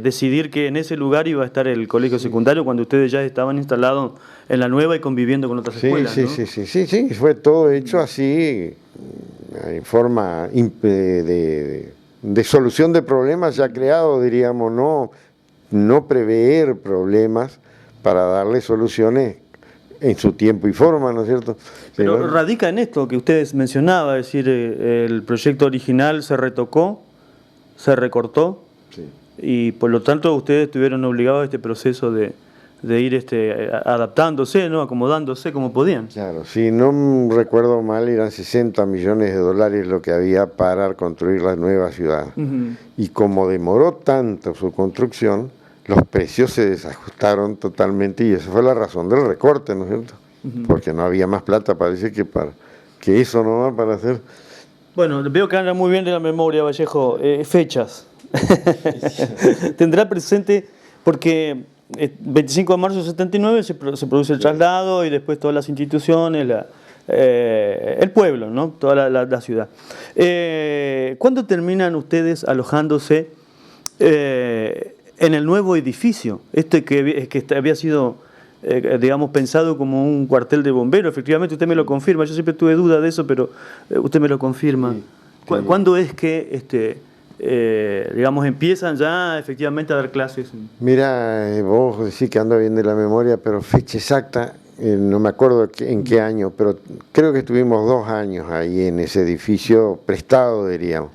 decidir que en ese lugar iba a estar el colegio secundario cuando ustedes ya estaban instalados en la nueva y conviviendo con otras escuelas, ¿no? Sí, fue todo hecho así, en forma de solución de problemas ya creados, diríamos, no prever problemas para darle soluciones en su tiempo y forma, ¿no es cierto? Pero radica en esto que ustedes mencionaban, es decir, el proyecto original se retocó, se recortó, y por lo tanto ustedes estuvieron obligados a este proceso de ir adaptándose, ¿no? Acomodándose como podían. Claro, si no recuerdo mal, eran 60 millones de dólares lo que había para construir la nueva ciudad. Y como demoró tanto su construcción, los precios se desajustaron totalmente y esa fue la razón del recorte, ¿no es cierto? Porque no había más plata, parece que eso no va para hacer. Bueno, veo que anda muy bien de la memoria, Vallejo. Fechas. Tendrá presente, porque 25 de marzo de 79 se produce el traslado y después todas las instituciones, el pueblo, ¿no? Toda la ciudad. ¿Cuándo terminan ustedes alojándose en el nuevo edificio? Que había sido, digamos, pensado como un cuartel de bomberos. Efectivamente, usted me lo confirma. Yo siempre tuve duda de eso, pero usted me lo confirma. Sí. ¿Cuándo es que digamos, empiezan ya efectivamente a dar clases? Mira, vos decís que ando bien de la memoria, pero fecha exacta, no me acuerdo en qué año, pero creo que estuvimos 2 años ahí en ese edificio prestado, diríamos.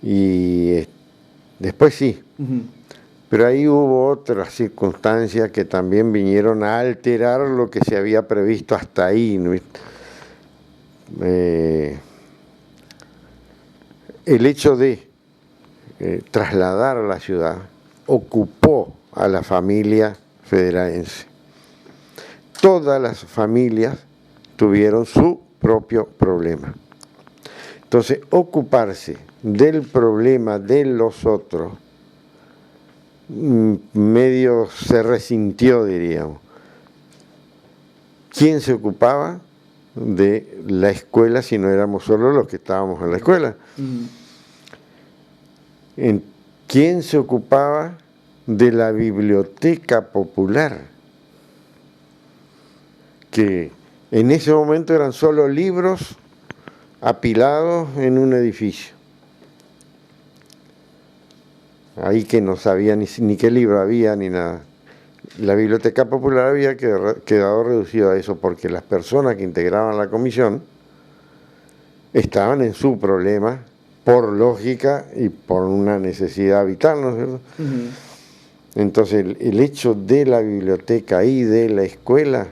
Y después sí, pero ahí hubo otras circunstancias que también vinieron a alterar lo que se había previsto hasta ahí, ¿no? El hecho de trasladar a la ciudad ocupó a la familia federaense. Todas las familias tuvieron su propio problema. Entonces, ocuparse del problema de los otros, medio se resintió, diríamos. ¿Quién se ocupaba de la escuela si no éramos solo los que estábamos en la escuela? ¿Quién se ocupaba de la biblioteca popular? Que en ese momento eran solo libros apilados en un edificio. Ahí que no sabía ni qué libro había ni nada. La biblioteca popular había quedado reducida a eso porque las personas que integraban la comisión estaban en su problema por lógica y por una necesidad vital, ¿no es cierto? Entonces el hecho de la biblioteca y de la escuela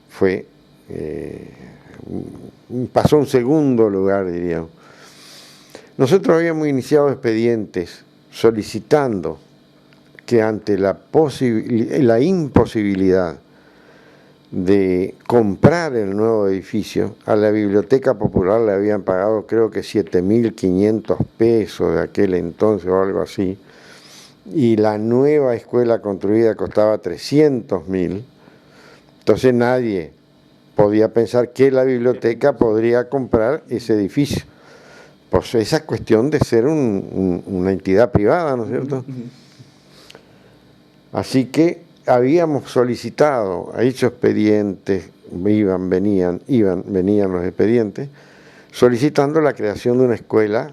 fue pasó a un segundo lugar, diríamos. Nosotros habíamos iniciado expedientes solicitando que ante la imposibilidad de comprar el nuevo edificio, a la Biblioteca Popular le habían pagado creo que 7.500 pesos de aquel entonces o algo así, y la nueva escuela construida costaba 300.000, entonces nadie podía pensar que la biblioteca podría comprar ese edificio. Pues esa cuestión de ser una entidad privada, ¿no es cierto? Así que habíamos solicitado, hecho expedientes, venían los expedientes, solicitando la creación de una escuela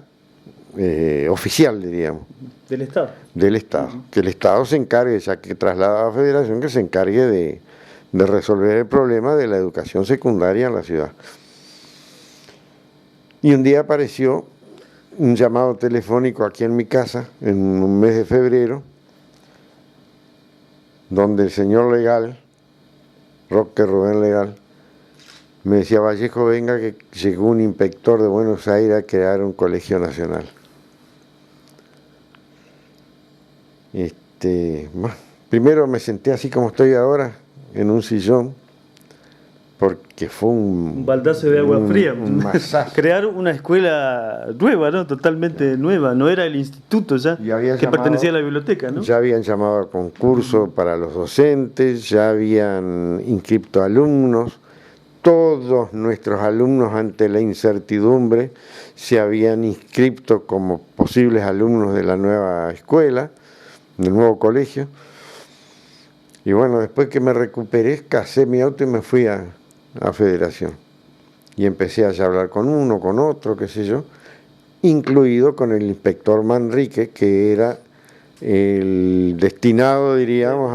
oficial, diríamos. Del Estado. Del Estado. Que el Estado se encargue, ya que traslada a la Federación, que se encargue de resolver el problema de la educación secundaria en la ciudad. Y un día apareció un llamado telefónico aquí en mi casa, en un mes de febrero, donde el señor Legal, Roque Rubén Legal, me decía: Vallejo, venga que llegó un inspector de Buenos Aires a crear un colegio nacional. Bueno, primero me senté así como estoy ahora, en un sillón, porque fue un baldazo de agua fría. Un masaje. Crear una escuela nueva, ¿no? Totalmente nueva. No era el instituto ya que pertenecía a la biblioteca, ¿no? Ya habían llamado a concurso para los docentes, ya habían inscripto alumnos. Todos nuestros alumnos, ante la incertidumbre, se habían inscrito como posibles alumnos de la nueva escuela, del nuevo colegio. Y bueno, después que me recuperé, casé mi auto y me fui a Federación. Y empecé a hablar con uno, con otro, qué sé yo, incluido con el inspector Manrique, que era el destinado, diríamos,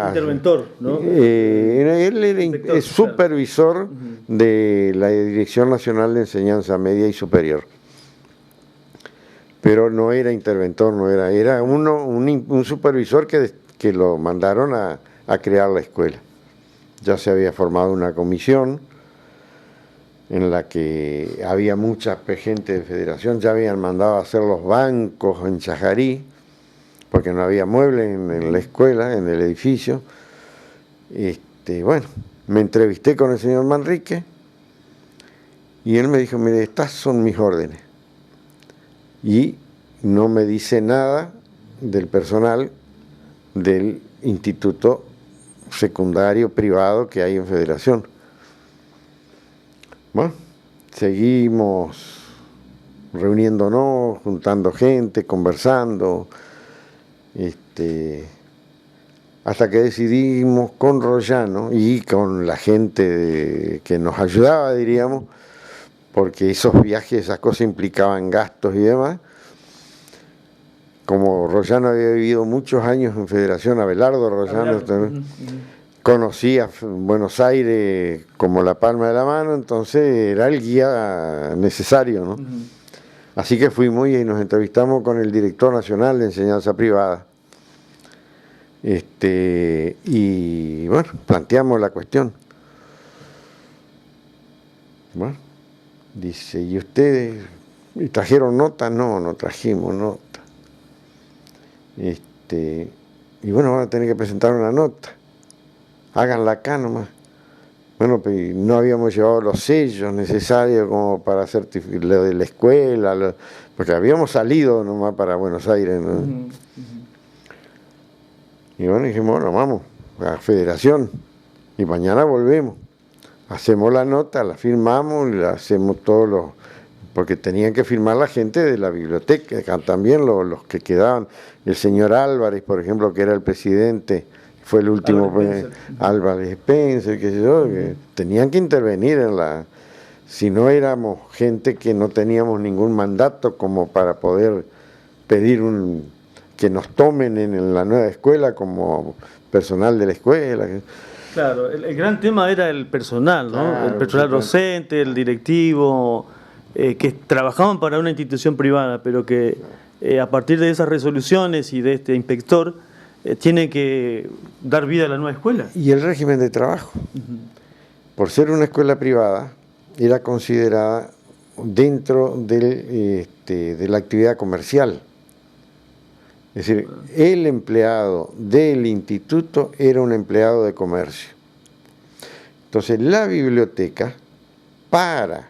interventor, ¿no? Él era el supervisor de la Dirección Nacional de Enseñanza Media y Superior. Pero no era interventor, era un supervisor que lo mandaron a crear la escuela. Ya se había formado una comisión en la que había mucha gente de Federación, ya habían mandado a hacer los bancos en Chajarí, porque no había muebles en la escuela, en el edificio. Bueno, me entrevisté con el señor Manrique y él me dijo: mire, estas son mis órdenes. Y no me dice nada del personal del instituto secundario privado que hay en Federación. Bueno, seguimos reuniéndonos, juntando gente, conversando, hasta que decidimos con Royano y con la gente que nos ayudaba, diríamos, porque esos viajes, esas cosas implicaban gastos y demás. Como Royano había vivido muchos años en Federación, Abelardo Royano también, conocía Buenos Aires como la palma de la mano, entonces era el guía necesario, ¿no? Así que fuimos y nos entrevistamos con el director nacional de enseñanza privada. Y bueno, planteamos la cuestión. Bueno, dice: ¿y ustedes trajeron nota? No, no trajimos nota. Y bueno, van a tener que presentar una nota. Háganla acá nomás. Bueno, pues no habíamos llevado los sellos necesarios como para hacer lo de la escuela, porque habíamos salido nomás para Buenos Aires, ¿no? Y bueno, dijimos: bueno, vamos a Federación y mañana volvemos. Hacemos la nota, la firmamos y la hacemos todos los... porque tenían que firmar la gente de la biblioteca, también los que quedaban. El señor Álvarez, por ejemplo, que era el presidente, fue el último, Álvarez Spencer, qué sé yo, que tenían que intervenir en la... Si no éramos gente que no teníamos ningún mandato como para poder pedir que nos tomen en la nueva escuela como personal de la escuela. Claro, el gran tema era el personal, ¿no? Claro, el personal docente, el directivo, que trabajaban para una institución privada, pero que a partir de esas resoluciones y de este inspector, tiene que dar vida a la nueva escuela. Y el régimen de trabajo, por ser una escuela privada, era considerada dentro de la actividad comercial. Es decir, el empleado del instituto era un empleado de comercio. Entonces, la biblioteca, para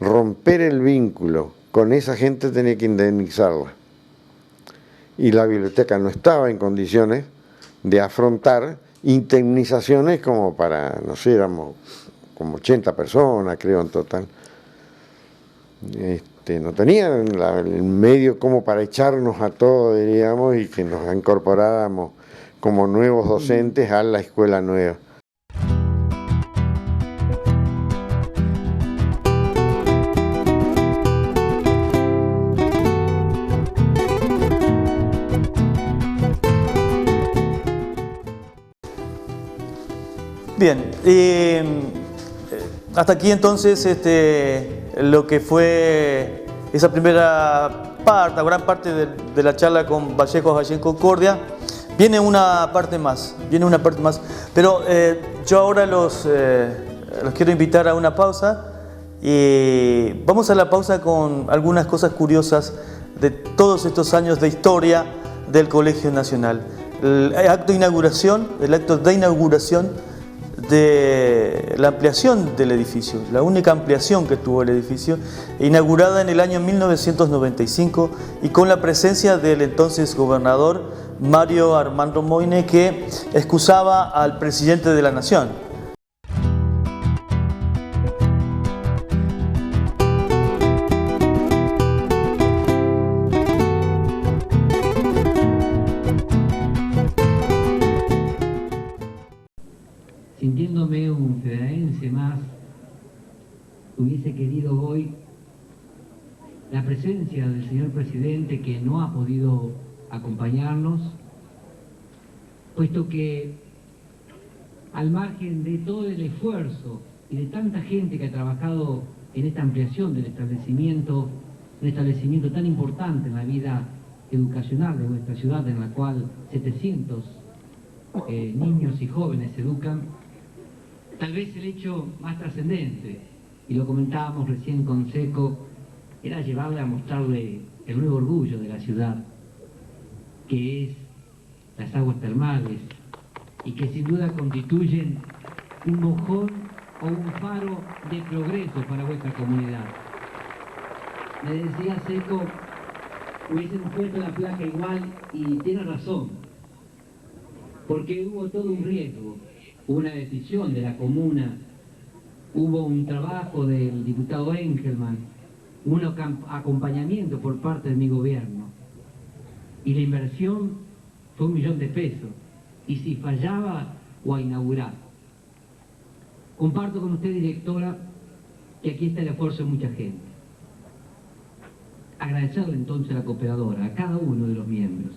romper el vínculo con esa gente, tenía que indemnizarla. Y la biblioteca no estaba en condiciones de afrontar indemnizaciones como para, no sé, éramos como 80 personas, creo, en total. No tenían el medio como para echarnos a todos, diríamos, y que nos incorporáramos como nuevos docentes a la escuela nueva. Bien, hasta aquí entonces lo que fue esa primera parte, gran parte de la charla con Vallejos allí en Concordia. Viene una parte más, pero yo ahora los quiero invitar a una pausa y vamos a la pausa con algunas cosas curiosas de todos estos años de historia del Colegio Nacional. El acto de inauguración de la ampliación del edificio, la única ampliación que tuvo el edificio, inaugurada en el año 1995 y con la presencia del entonces gobernador Mario Armando Moyne, que excusaba al presidente de la Nación. Sintiéndome un federalense más, hubiese querido hoy la presencia del señor presidente, que no ha podido acompañarnos, puesto que al margen de todo el esfuerzo y de tanta gente que ha trabajado en esta ampliación del establecimiento, un establecimiento tan importante en la vida educacional de nuestra ciudad, en la cual 700 niños y jóvenes se educan, tal vez el hecho más trascendente, y lo comentábamos recién con Seco, era llevarle a mostrarle el nuevo orgullo de la ciudad, que es las aguas termales, y que sin duda constituyen un mojón o un faro de progreso para vuestra comunidad. Me decía Seco, hubiésemos puesto la placa igual, y tiene razón, porque hubo todo un riesgo. Hubo una decisión de la comuna, hubo un trabajo del diputado Engelman, un acompañamiento por parte de mi gobierno. Y la inversión fue 1 millón de pesos. Y si fallaba, o a inaugurar. Comparto con usted, directora, que aquí está el esfuerzo de mucha gente. Agradecerle entonces a la cooperadora, a cada uno de los miembros,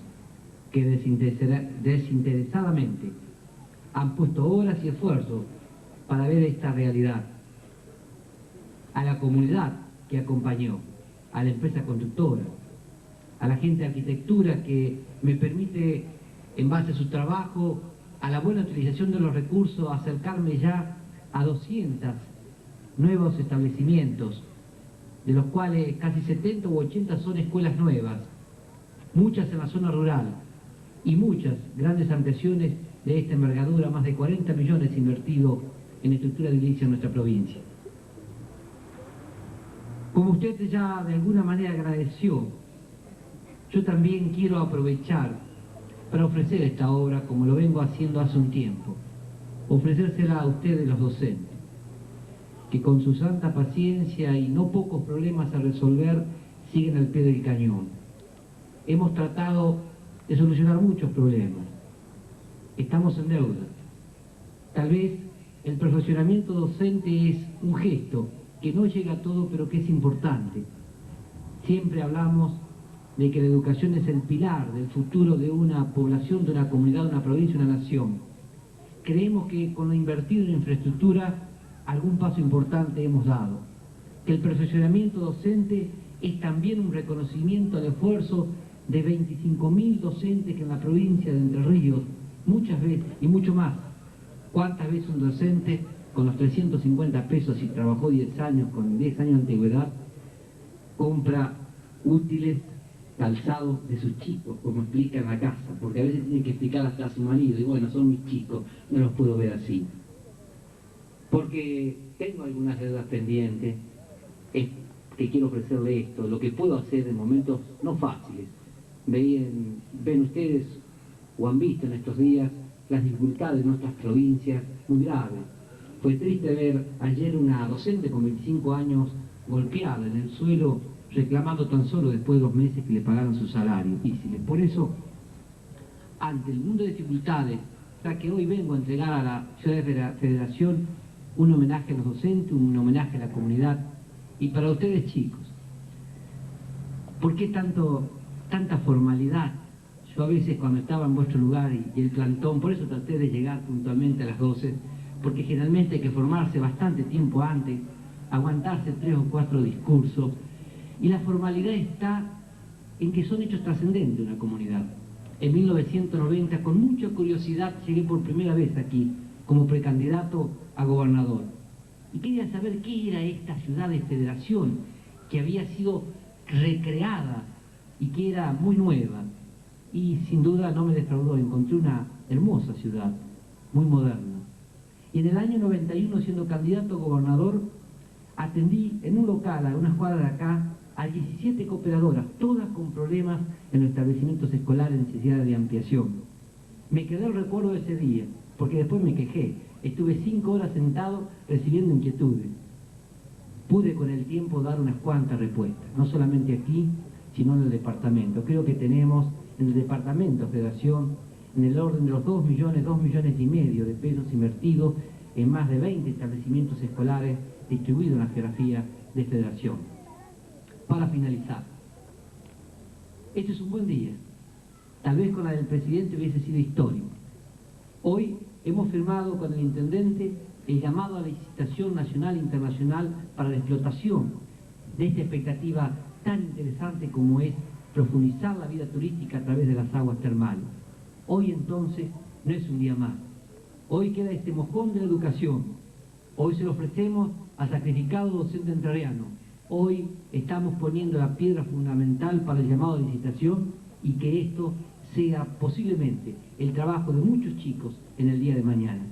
que desinteresadamente han puesto horas y esfuerzos para ver esta realidad. A la comunidad que acompañó, a la empresa constructora, a la gente de arquitectura que me permite, en base a su trabajo, a la buena utilización de los recursos, acercarme ya a 200 nuevos establecimientos, de los cuales casi 70 u 80 son escuelas nuevas, muchas en la zona rural y muchas grandes ampliaciones de esta envergadura, más de 40 millones invertidos en estructura edilicia en nuestra provincia. Como usted ya de alguna manera agradeció, yo también quiero aprovechar para ofrecer esta obra, como lo vengo haciendo hace un tiempo, ofrecérsela a ustedes los docentes, que con su santa paciencia y no pocos problemas a resolver, siguen al pie del cañón. Hemos tratado de solucionar muchos problemas. Estamos en deuda. Tal vez el perfeccionamiento docente es un gesto que no llega a todo, pero que es importante. Siempre hablamos de que la educación es el pilar del futuro de una población, de una comunidad, de una provincia, de una nación. Creemos que con lo invertido en infraestructura, algún paso importante hemos dado. Que el perfeccionamiento docente es también un reconocimiento al esfuerzo de 25.000 docentes que en la provincia de Entre Ríos, muchas veces y mucho más. ¿Cuántas veces un docente con los 350 pesos, si trabajó 10 años, con 10 años de antigüedad, compra útiles, calzados de sus chicos, como explica en la casa? Porque a veces tiene que explicar hasta a su marido, y bueno, son mis chicos, no los puedo ver así. Porque tengo algunas deudas pendientes, que quiero ofrecerle esto, lo que puedo hacer en momentos no fáciles. Ven ustedes, o han visto en estos días, las dificultades de nuestras provincias muy graves. Fue triste ver ayer una docente con 25 años golpeada en el suelo, reclamando tan solo después de 2 meses que le pagaran su salario. Por eso, ante el mundo de dificultades, ya que hoy vengo a entregar a la Ciudad de la Federación un homenaje a los docentes, un homenaje a la comunidad, y para ustedes, chicos, ¿por qué tanta formalidad? Yo a veces cuando estaba en vuestro lugar y el plantón, por eso traté de llegar puntualmente a las 12, porque generalmente hay que formarse bastante tiempo antes, aguantarse 3 o 4 discursos, y la formalidad está en que son hechos trascendentes de una comunidad. En 1990, con mucha curiosidad, llegué por primera vez aquí, como precandidato a gobernador. Y quería saber qué era esta ciudad de Federación, que había sido recreada y que era muy nueva. Y sin duda no me defraudó, encontré una hermosa ciudad, muy moderna. Y en el año 91, siendo candidato a gobernador, atendí en un local, a unas cuadras de acá, a 17 cooperadoras, todas con problemas en los establecimientos escolares, necesidad de ampliación. Me quedó el recuerdo de ese día, porque después me quejé. Estuve 5 horas sentado recibiendo inquietudes. Pude con el tiempo dar unas cuantas respuestas, no solamente aquí, sino en el departamento. Creo que tenemos en el departamento Federación en el orden de los 2 millones y medio de pesos invertidos en más de 20 establecimientos escolares distribuidos en la geografía de Federación. Para finalizar, este es un buen día. Tal vez con la del presidente hubiese sido histórico. Hoy hemos firmado con el intendente el llamado a la licitación nacional e internacional para la explotación de esta expectativa tan interesante como es profundizar la vida turística a través de las aguas termales. Hoy entonces no es un día más. Hoy queda este mojón de la educación. Hoy se lo ofrecemos al sacrificado docente entrerriano. Hoy estamos poniendo la piedra fundamental para el llamado de licitación y que esto sea posiblemente el trabajo de muchos chicos en el día de mañana.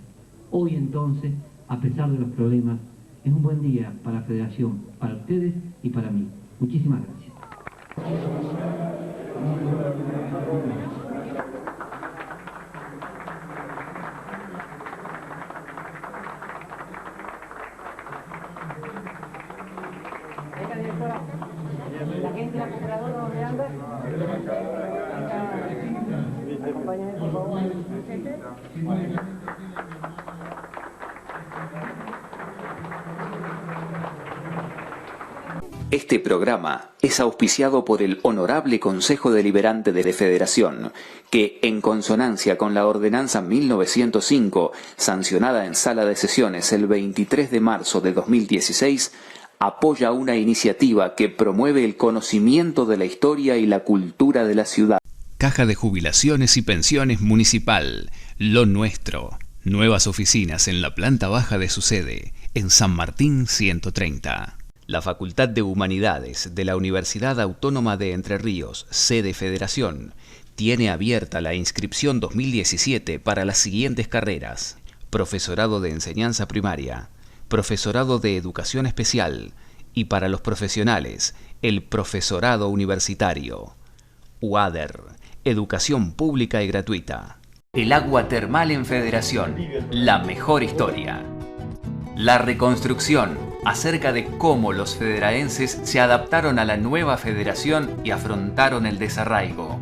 Hoy entonces, a pesar de los problemas, es un buen día para la Federación, para ustedes y para mí. Muchísimas gracias. La gente, la compradora, ¿dónde anda? Acompáñame, por favor. Este programa es auspiciado por el Honorable Consejo Deliberante de la Federación, que, en consonancia con la Ordenanza 1905, sancionada en Sala de Sesiones el 23 de marzo de 2016, apoya una iniciativa que promueve el conocimiento de la historia y la cultura de la ciudad. Caja de Jubilaciones y Pensiones Municipal, Lo Nuestro. Nuevas oficinas en la planta baja de su sede, en San Martín 130. La Facultad de Humanidades de la Universidad Autónoma de Entre Ríos, sede Federación, tiene abierta la inscripción 2017 para las siguientes carreras: Profesorado de Enseñanza Primaria, Profesorado de Educación Especial y para los profesionales, el Profesorado Universitario. UADER, Educación Pública y Gratuita. El agua termal en Federación, la mejor historia. La reconstrucción, acerca de cómo los federaenses se adaptaron a la nueva federación y afrontaron el desarraigo.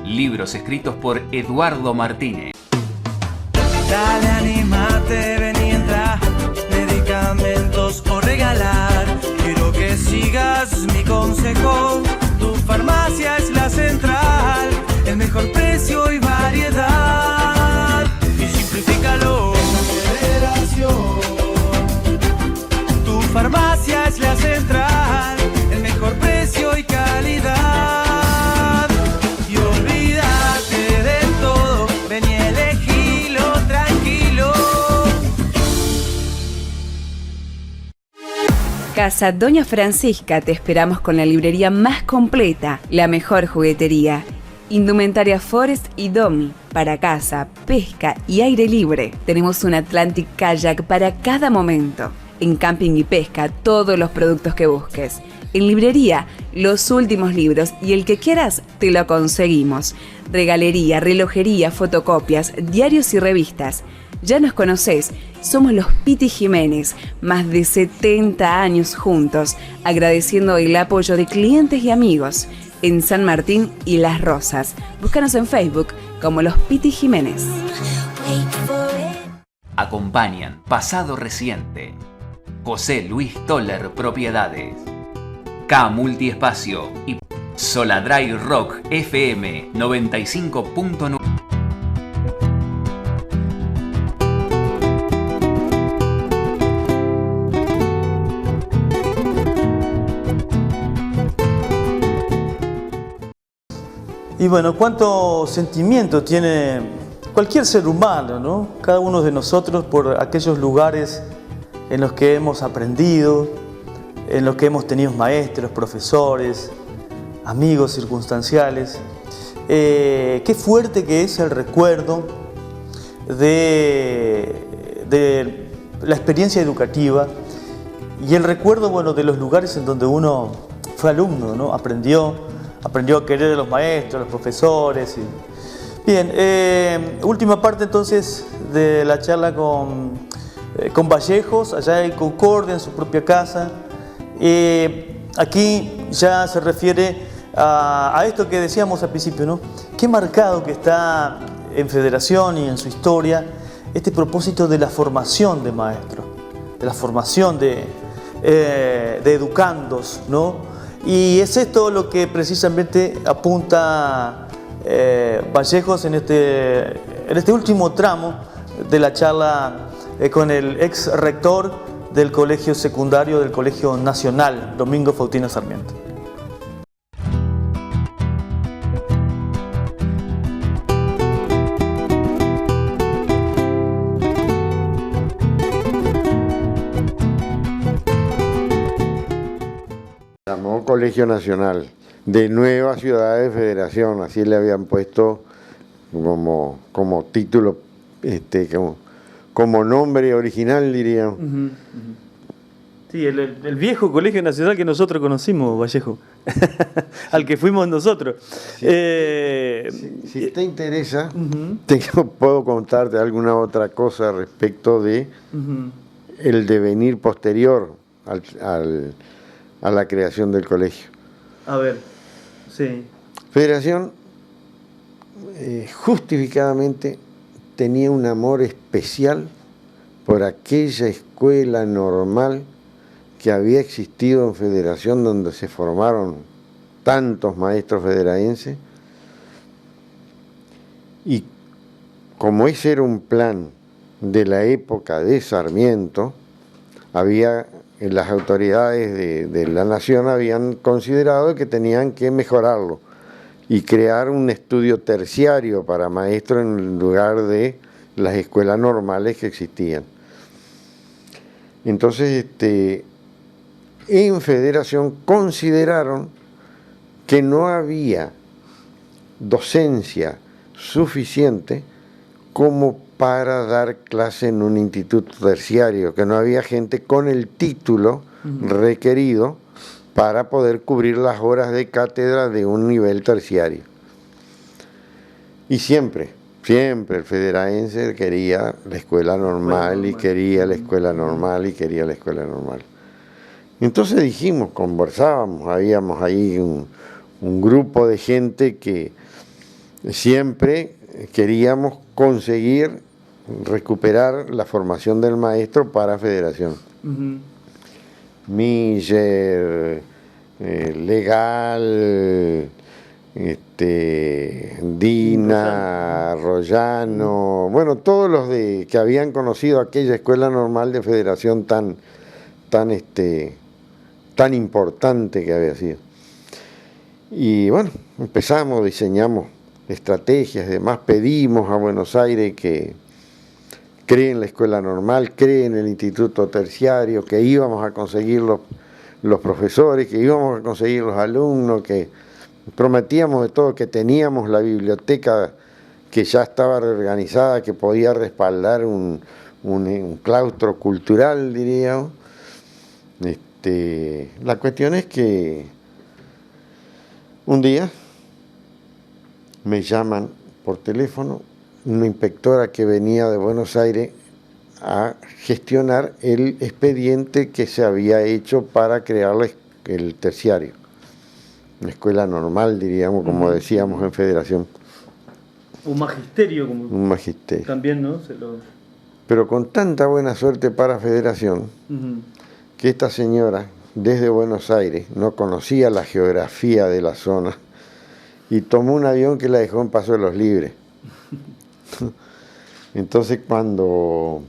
Libros escritos por Eduardo Martínez. Dale, anímate, ven y entra. Medicamentos o regalar. Quiero que sigas mi consejo. Tu farmacia es la central. El mejor precio y variedad. Y simplifícalo. Federación. Tu farmacia es la central. El mejor precio y calidad. Y olvídate de todo. Ven y elegilo tranquilo. Casa Doña Francisca, te esperamos con la librería más completa, la mejor juguetería, indumentaria Forest y Domi, para casa, pesca y aire libre. Tenemos un Atlantic Kayak para cada momento. En camping y pesca, todos los productos que busques. En librería, los últimos libros y el que quieras, te lo conseguimos. Regalería, relojería, fotocopias, diarios y revistas. Ya nos conocés, somos los Piti Jiménez, más de 70 años juntos, agradeciendo el apoyo de clientes y amigos en San Martín y Las Rosas. Búscanos en Facebook como los Piti Jiménez. Acompañan Pasado Reciente, José Luis Toller Propiedades, K Multiespacio y Soladray Rock FM 95.9. Y bueno, cuánto sentimiento tiene cualquier ser humano, ¿no? Cada uno de nosotros por aquellos lugares en los que hemos aprendido, en los que hemos tenido maestros, profesores, amigos circunstanciales. Qué fuerte que es el recuerdo de la experiencia educativa y el recuerdo, bueno, de los lugares en donde uno fue alumno, ¿no? Aprendió a querer a los maestros, a los profesores. Bien, última parte entonces de la charla con Vallejos, allá en Concordia, en su propia casa. Aquí ya se refiere a esto que decíamos al principio, ¿no? Qué marcado que está en Federación y en su historia este propósito de la formación de maestros, de la formación de educandos, ¿no? Y es esto lo que precisamente apunta Vallejos en este último tramo de la charla con el ex rector del Colegio Secundario del Colegio Nacional, Domingo Faustino Sarmiento. Llamó Colegio Nacional, de Nueva Ciudad de Federación, así le habían puesto como título, como nombre original, diría. Sí, el viejo Colegio Nacional que nosotros conocimos, Vallejo, al que fuimos nosotros. Si te interesa, puedo contarte alguna otra cosa respecto de el devenir posterior a la creación del colegio. A ver, sí. Federación justificadamente tenía un amor especial por aquella escuela normal que había existido en Federación, donde se formaron tantos maestros federaenses, y como ese era un plan de la época de Sarmiento, las autoridades de la nación habían considerado que tenían que mejorarlo y crear un estudio terciario para maestros en lugar de las escuelas normales que existían. Entonces, en Federación consideraron que no había docencia suficiente como para dar clase en un instituto terciario, que no había gente con el título requerido para poder cubrir las horas de cátedra de un nivel terciario. Y siempre el federaense quería la escuela normal y quería la escuela normal y quería la escuela normal. Entonces dijimos, conversábamos, habíamos ahí un grupo de gente que siempre queríamos conseguir recuperar la formación del maestro para Federación. Miller, Legal, Dina, Rollano, bueno, todos los que habían conocido aquella escuela normal de Federación tan importante que había sido. Y bueno, empezamos, diseñamos estrategias, demás, pedimos a Buenos Aires que creen la escuela normal, creen el instituto terciario, que íbamos a conseguir los profesores, que íbamos a conseguir los alumnos, que prometíamos de todo, que teníamos la biblioteca que ya estaba reorganizada, que podía respaldar un claustro cultural, diríamos. La cuestión es que un día me llaman por teléfono una inspectora que venía de Buenos Aires a gestionar el expediente que se había hecho para crear el terciario. Una escuela normal, diríamos, como decíamos en Federación. Un magisterio, como Un magisterio. también, ¿no? Pero con tanta buena suerte para Federación, que esta señora, desde Buenos Aires, no conocía la geografía de la zona y tomó un avión que la dejó en Paso de los Libres. Entonces, cuando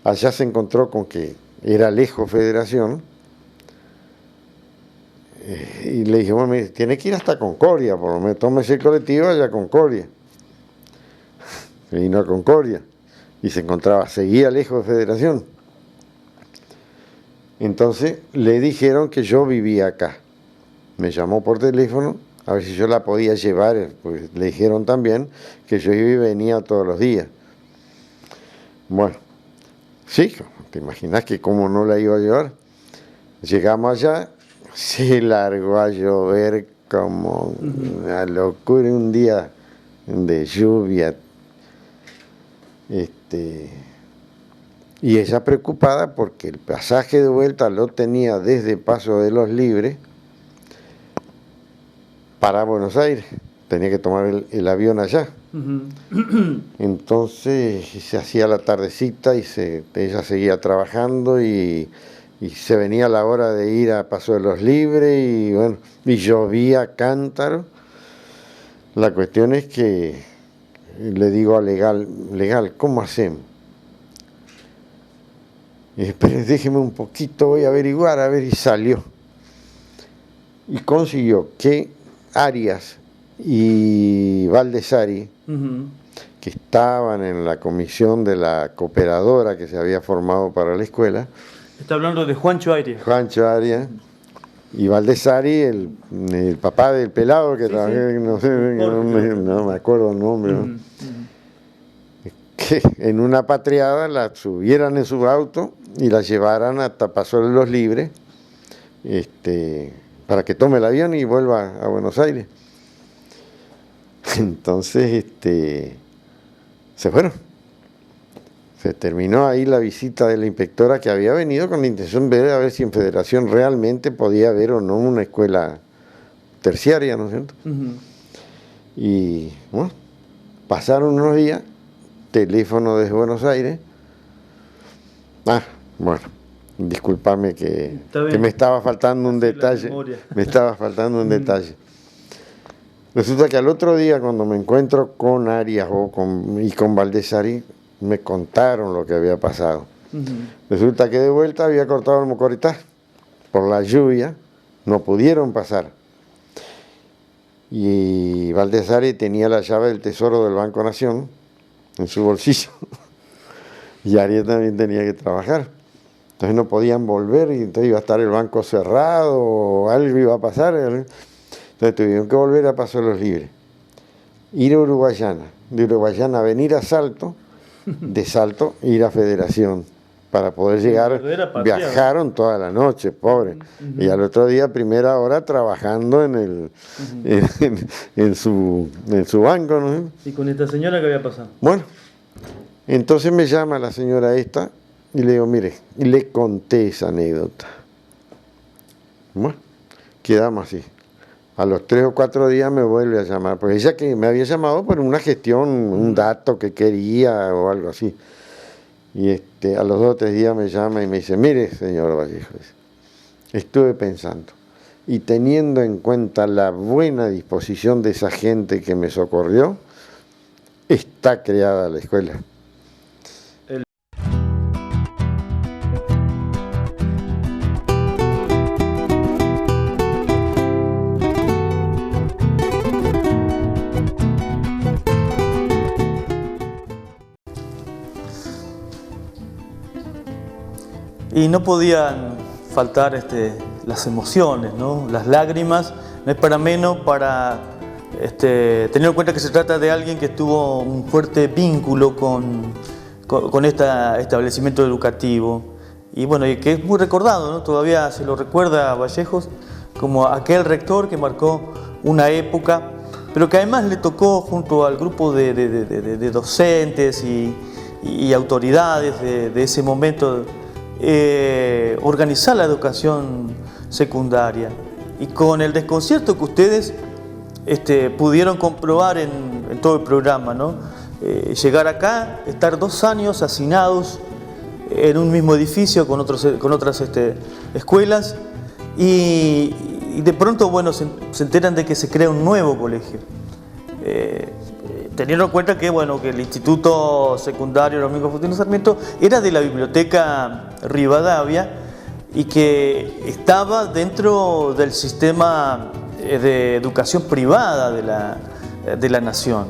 allá se encontró con que era lejos Federación, y le dije, bueno, tiene que ir hasta Concordia, por lo menos tómese el colectivo allá a Concordia. Vino a Concordia y se encontraba, seguía lejos de Federación. Entonces le dijeron que yo vivía acá. Me llamó por teléfono a ver si yo la podía llevar, pues le dijeron también que yo iba y venía todos los días. Bueno, sí, te imaginas que cómo no la iba a llevar. Llegamos allá, se largó a llover como una locura, un día de lluvia. Y ella preocupada porque el pasaje de vuelta lo tenía desde Paso de los Libres para Buenos Aires. Tenía que tomar el avión allá. Entonces se hacía la tardecita y ella seguía trabajando y se venía la hora de ir a Paso de los Libres y bueno, y llovía cántaro. La cuestión es que le digo a legal, ¿cómo hacemos? Y espere, déjeme un poquito, voy a averiguar, a ver, y salió. Y consiguió que Arias y Valdesari, que estaban en la comisión de la cooperadora que se había formado para la escuela. Está hablando de Juancho Arias. Juancho Arias. Y Valdesari, el papá del pelado que trabajé, no sé, no me acuerdo el nombre, ¿no? Que en una patriada la subieran en su auto y la llevaran hasta Paso de los Libres, para que tome el avión y vuelva a Buenos Aires. Entonces, se fueron. Se terminó ahí la visita de la inspectora que había venido con la intención de ver a ver si en Federación realmente podía haber o no una escuela terciaria, ¿no es cierto? Y bueno, pasaron unos días, teléfono desde Buenos Aires. Bueno, discúlpame que me estaba faltando un detalle. Me estaba faltando un detalle. Resulta que al otro día, cuando me encuentro con Arias y con Valdesari, me contaron lo que había pasado. Resulta que de vuelta había cortado el Mocoretá. Por la lluvia no pudieron pasar. Y Valdesari tenía la llave del tesoro del Banco Nación en su bolsillo. Y Arias también tenía que trabajar. Entonces no podían volver y entonces iba a estar el banco cerrado o algo iba a pasar. Entonces tuvieron que volver a Paso de los Libres. Ir a Uruguayana. De Uruguayana venir a Salto. De Salto ir a Federación para poder llegar. Viajaron toda la noche, pobre. Y al otro día, primera hora, trabajando en su banco, ¿no? ¿Y con esta señora qué había pasado? Bueno, entonces me llama la señora esta y le digo, mire, y le conté esa anécdota. Bueno, quedamos así. A los 3 o 4 días me vuelve a llamar, porque ella que me había llamado por una gestión, un dato que quería o algo así. Y a los 2 o 3 días me llama y me dice, mire, señor Vallejo, estuve pensando, y teniendo en cuenta la buena disposición de esa gente que me socorrió, está creada la escuela. Y no podían faltar las emociones, ¿no? Las lágrimas. No es para menos para tener en cuenta que se trata de alguien que tuvo un fuerte vínculo con este establecimiento educativo. Y bueno, y que es muy recordado, ¿no? Todavía se lo recuerda a Vallejos como aquel rector que marcó una época pero que además le tocó junto al grupo de docentes y autoridades de ese momento organizar la educación secundaria. Y con el desconcierto que ustedes pudieron comprobar en todo el programa, ¿no? Llegar acá, estar 2 años hacinados en un mismo edificio con otras escuelas y de pronto, bueno, se enteran de que se crea un nuevo colegio. Teniendo en cuenta que, bueno, que el Instituto Secundario Domingo Faustino Sarmiento era de la Biblioteca Rivadavia y que estaba dentro del sistema de educación privada de la nación.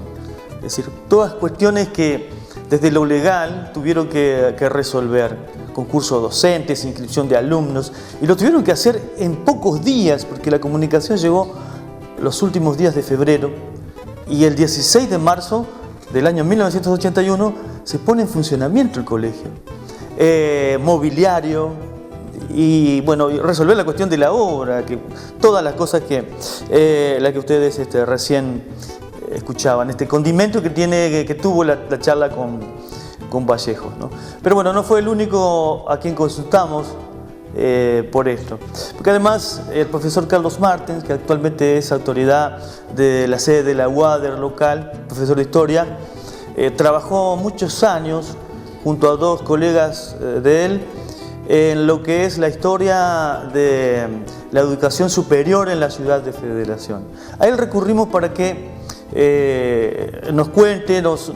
Es decir, todas cuestiones que desde lo legal tuvieron que resolver. Concurso de docentes, inscripción de alumnos, y lo tuvieron que hacer en pocos días porque la comunicación llegó los últimos días de febrero y el 16 de marzo del año 1981 se pone en funcionamiento el colegio. Mobiliario y bueno, resolver la cuestión de la obra, todas las cosas que ustedes recién escuchaban, este condimento que tuvo la charla con Vallejos, ¿no? Pero bueno, no fue el único a quien consultamos por esto, porque además el profesor Carlos Martens, que actualmente es autoridad de la sede de la UADER local, profesor de historia, trabajó muchos años junto a 2 colegas de él en lo que es la historia de la educación superior en la ciudad de Federación. A él recurrimos para que nos cuente, nos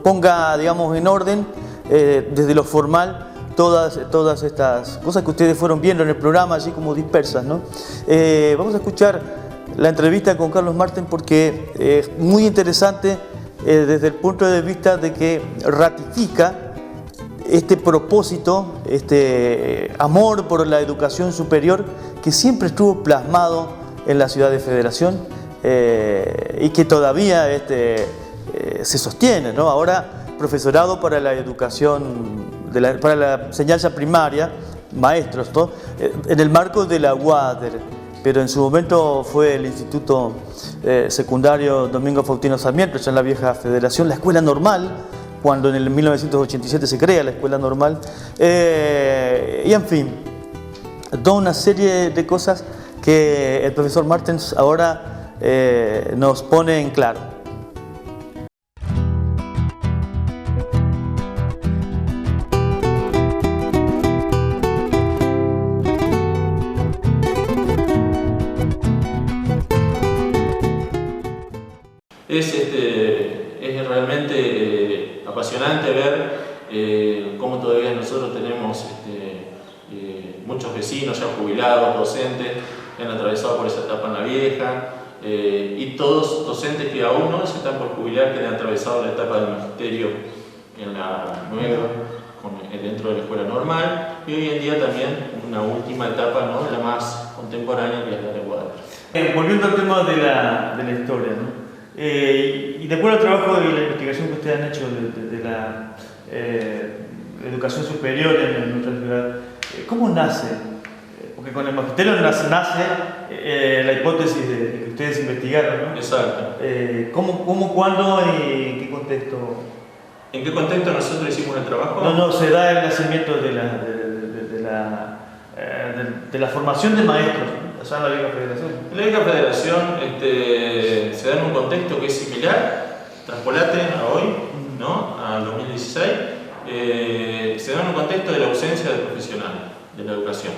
ponga, digamos, en orden desde lo formal todas estas cosas que ustedes fueron viendo en el programa, así como dispersas, ¿no? Vamos a escuchar la entrevista con Carlos Martens porque es muy interesante desde el punto de vista de que ratifica este propósito, este amor por la educación superior que siempre estuvo plasmado en la ciudad de Federación y que todavía se sostiene, ¿no? Ahora profesorado para la educación, para la enseñanza primaria, maestros, ¿no? En el marco de la UADER, pero en su momento fue el Instituto Secundario Domingo Faustino Sarmiento, ya en la vieja Federación, la Escuela Normal, cuando en el 1987 se crea la Escuela Normal, y en fin, toda una serie de cosas que el profesor Martens ahora nos pone en claro. Es realmente apasionante ver cómo todavía nosotros tenemos muchos vecinos ya jubilados, docentes, que han atravesado por esa etapa en la vieja, y todos docentes que aún no se están por jubilar, que han atravesado la etapa del magisterio en la nueva, dentro de la escuela normal, y hoy en día también una última etapa, ¿no?, la más contemporánea, que es la de UADER. Volviendo al tema de la historia, ¿no? Y de acuerdo al trabajo y la investigación que ustedes han hecho de la educación superior en nuestra ciudad, ¿cómo nace? Porque con el magisterio nace la hipótesis que ustedes investigaron, ¿no? Exacto. ¿Cómo, cuándo y en qué contexto? ¿En qué contexto nosotros hicimos el trabajo? No, se da el nacimiento de la formación de maestros, ¿no? Allá en la vieja Federación. En la vieja Federación se da en un contexto que es similar, traspolate a hoy, ¿no?, al 2016, se da en un contexto de la ausencia de profesionales de la educación.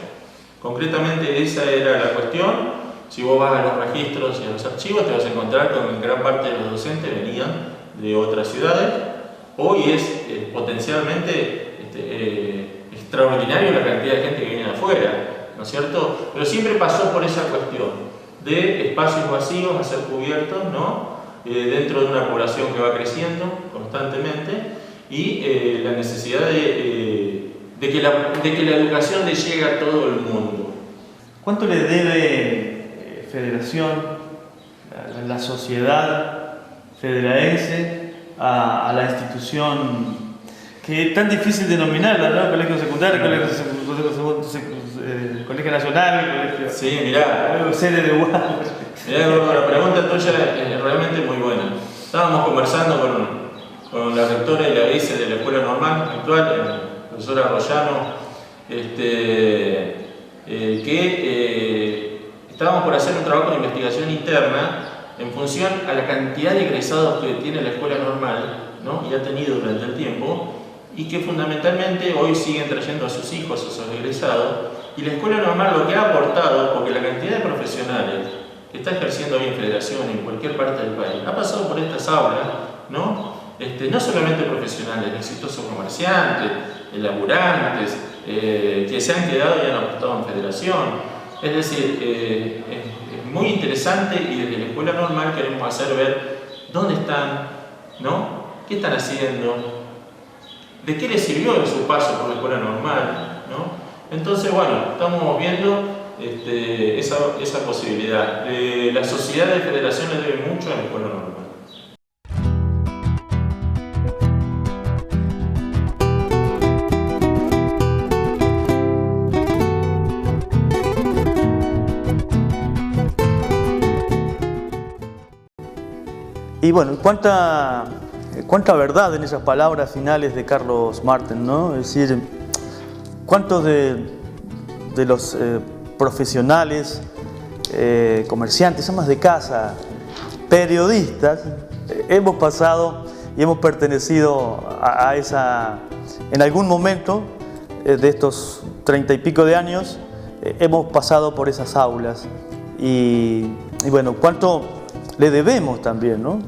Concretamente esa era la cuestión. Si vos vas a los registros y a los archivos, te vas a encontrar con que gran parte de los docentes venían de otras ciudades. Hoy es potencialmente extraordinario la cantidad de gente que viene de afuera, ¿no es cierto? Pero siempre pasó por esa cuestión de espacios vacíos a ser cubiertos, ¿no?, dentro de una población que va creciendo constantemente, y la necesidad de que la educación le llegue a todo el mundo. ¿Cuánto le debe Federación, la sociedad federaense, a la institución que es tan difícil denominarla, ¿no? Colegio secundario, colegio nacional, colegio... Sí, mirá. Sede de UADER. Mirá, una pregunta pregunta tuya es realmente muy buena. Estábamos conversando con la rectora y la vice de la Escuela Normal actual, la profesora Royano, que estábamos por hacer un trabajo de investigación interna en función a la cantidad de egresados que tiene la Escuela Normal, ¿no? Y ha tenido durante el tiempo, y que fundamentalmente hoy siguen trayendo a sus hijos, a sus egresados, y la Escuela Normal lo que ha aportado, porque la cantidad de profesionales que está ejerciendo hoy en Federación, en cualquier parte del país, ha pasado por estas aulas, ¿no? No solamente profesionales, exitosos comerciantes, laburantes, que se han quedado y han aportado en Federación. Es decir, es muy interesante, y desde la Escuela Normal queremos hacer ver dónde están, ¿no? ¿Qué están haciendo? ¿De qué les sirvió en su paso por la Escuela Normal, ¿no? Entonces, bueno, estamos viendo esa posibilidad. La sociedad de Federación le debe mucho a la Escuela Normal. Y bueno, cuánta verdad en esas palabras finales de Carlos Martel, ¿no? Es decir, cuántos de los profesionales, comerciantes, amas de casa, periodistas, hemos pasado y hemos pertenecido a esa, en algún momento de estos 30 y pico de años, hemos pasado por esas aulas. Y bueno, cuánto le debemos también, ¿no?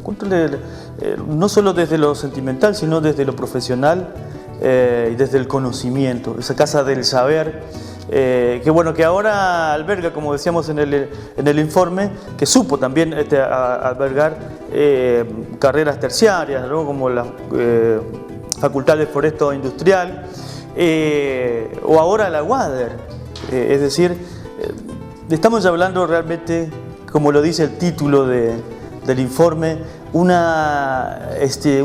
No solo desde lo sentimental, sino desde lo profesional y desde el conocimiento, esa casa del saber, que bueno, que ahora alberga, como decíamos en el informe, que supo también albergar carreras terciarias, ¿no? Como la Facultad de Foresto Industrial, o ahora la UADER. Es decir, estamos hablando realmente, como lo dice el título del informe, un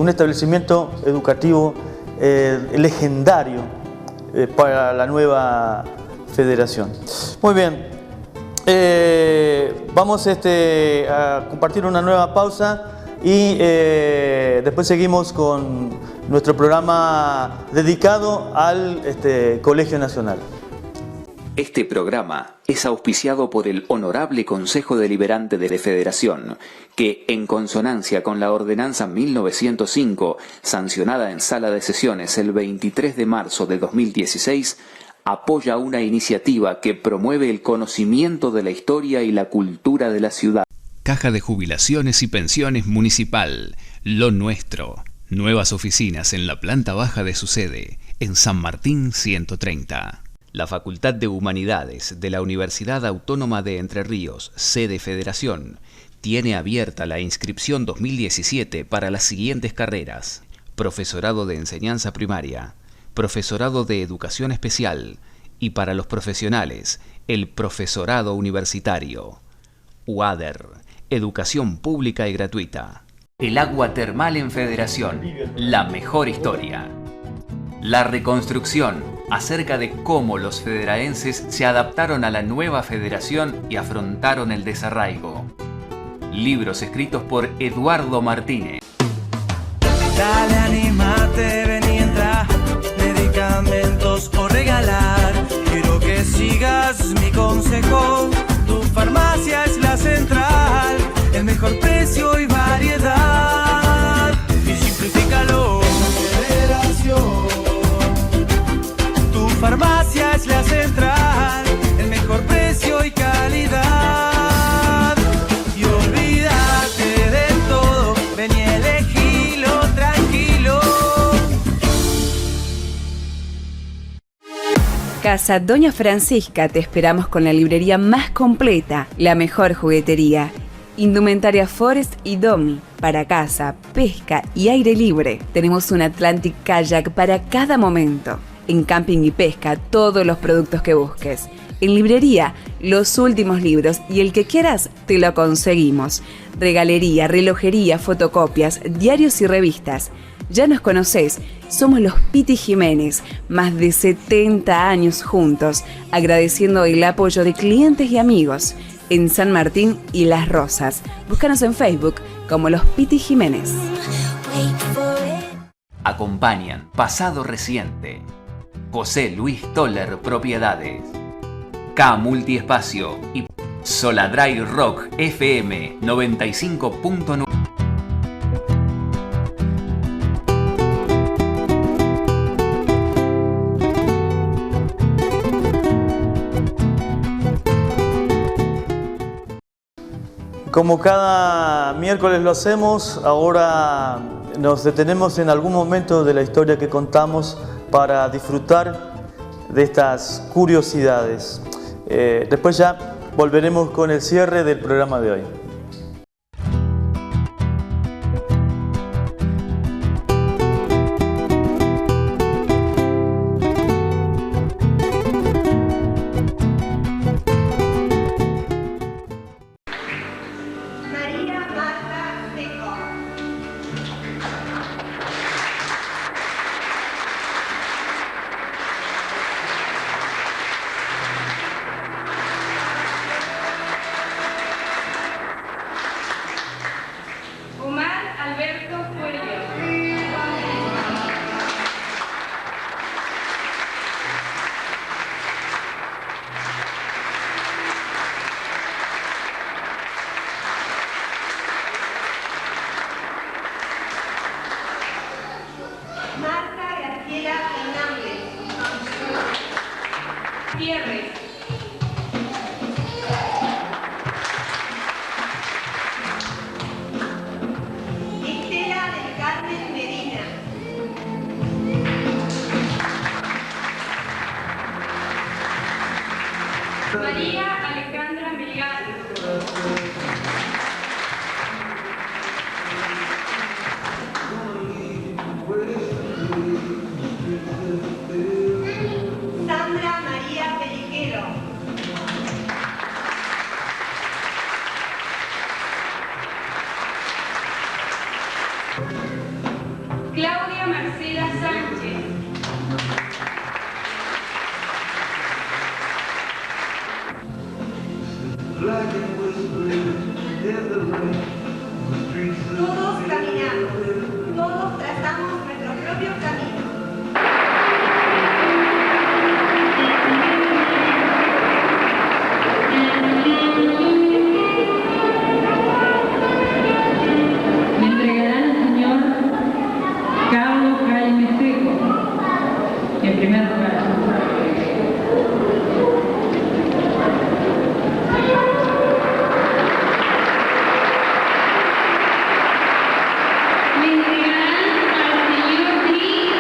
establecimiento educativo legendario para la nueva federación. Muy bien, vamos a compartir una nueva pausa y después seguimos con nuestro programa dedicado al Colegio Nacional. Este programa es auspiciado por el Honorable Consejo Deliberante de Federación, que, en consonancia con la Ordenanza 1905, sancionada en Sala de Sesiones el 23 de marzo de 2016, apoya una iniciativa que promueve el conocimiento de la historia y la cultura de la ciudad. Caja de Jubilaciones y Pensiones Municipal, lo nuestro. Nuevas oficinas en la planta baja de su sede, en San Martín 130. La Facultad de Humanidades de la Universidad Autónoma de Entre Ríos, sede Federación, tiene abierta la inscripción 2017 para las siguientes carreras: Profesorado de Enseñanza Primaria, Profesorado de Educación Especial y, para los profesionales, el Profesorado Universitario. UADER, Educación Pública y Gratuita. El agua termal en Federación, la mejor historia. La reconstrucción, acerca de cómo los federaenses se adaptaron a la nueva federación y afrontaron el desarraigo. Libros escritos por Eduardo Martínez. Dale, anímate, ven y entra, medicamentos o regalar. Quiero que sigas mi consejo, tu farmacia es la central, el mejor precio y variedad. Y simplifícalo. Federación. Farmacia es la central, el mejor precio y calidad. Y olvídate de todo, ven y elegilo tranquilo. Casa Doña Francisca, te esperamos con la librería más completa, la mejor juguetería, indumentaria Forest y Domi, para casa, pesca y aire libre. Tenemos un Atlantic Kayak para cada momento. En camping y pesca, todos los productos que busques. En librería, los últimos libros y el que quieras, te lo conseguimos. Regalería, relojería, fotocopias, diarios y revistas. Ya nos conocés, somos los Piti Jiménez, más de 70 años juntos, agradeciendo el apoyo de clientes y amigos. en San Martín y Las Rosas. Búscanos en Facebook como Los Piti Jiménez. Acompañan Pasado Reciente, José Luis Toller Propiedades, K Multiespacio y Soladray Rock FM 95.9. Como cada miércoles lo hacemos, ahora nos detenemos en algún momento de la historia que contamos para disfrutar de estas curiosidades. Después ya volveremos con el cierre del programa de hoy. Claudia Marcela Sánchez. Todos caminamos, todos trazamos nuestro propio camino. Me entregarán al señor Carlos Jaime Seco, en primer lugar. Le entregarán al señor Luis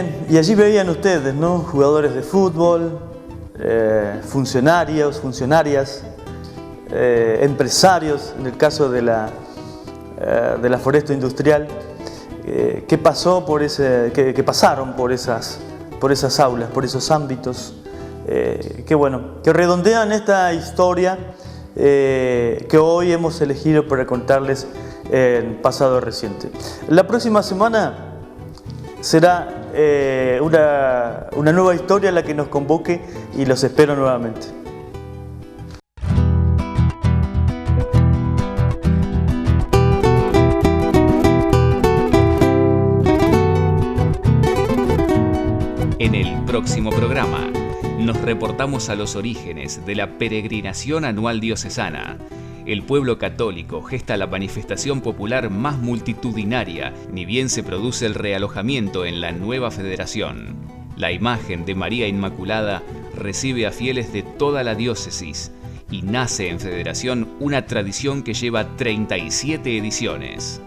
Bien, y allí veían ustedes, ¿no? Jugadores de fútbol, funcionarios, funcionarias, empresarios, en el caso de la Foresto Industrial, que pasaron por esas aulas, por esos ámbitos, que redondean esta historia que hoy hemos elegido para contarles en pasado reciente. La próxima semana será una nueva historia la que nos convoque y los espero nuevamente. En el próximo programa nos reportamos a los orígenes de la peregrinación anual diocesana. El pueblo católico gesta la manifestación popular más multitudinaria, ni bien se produce el realojamiento en la nueva federación. La imagen de María Inmaculada recibe a fieles de toda la diócesis y nace en federación una tradición que lleva 37 ediciones.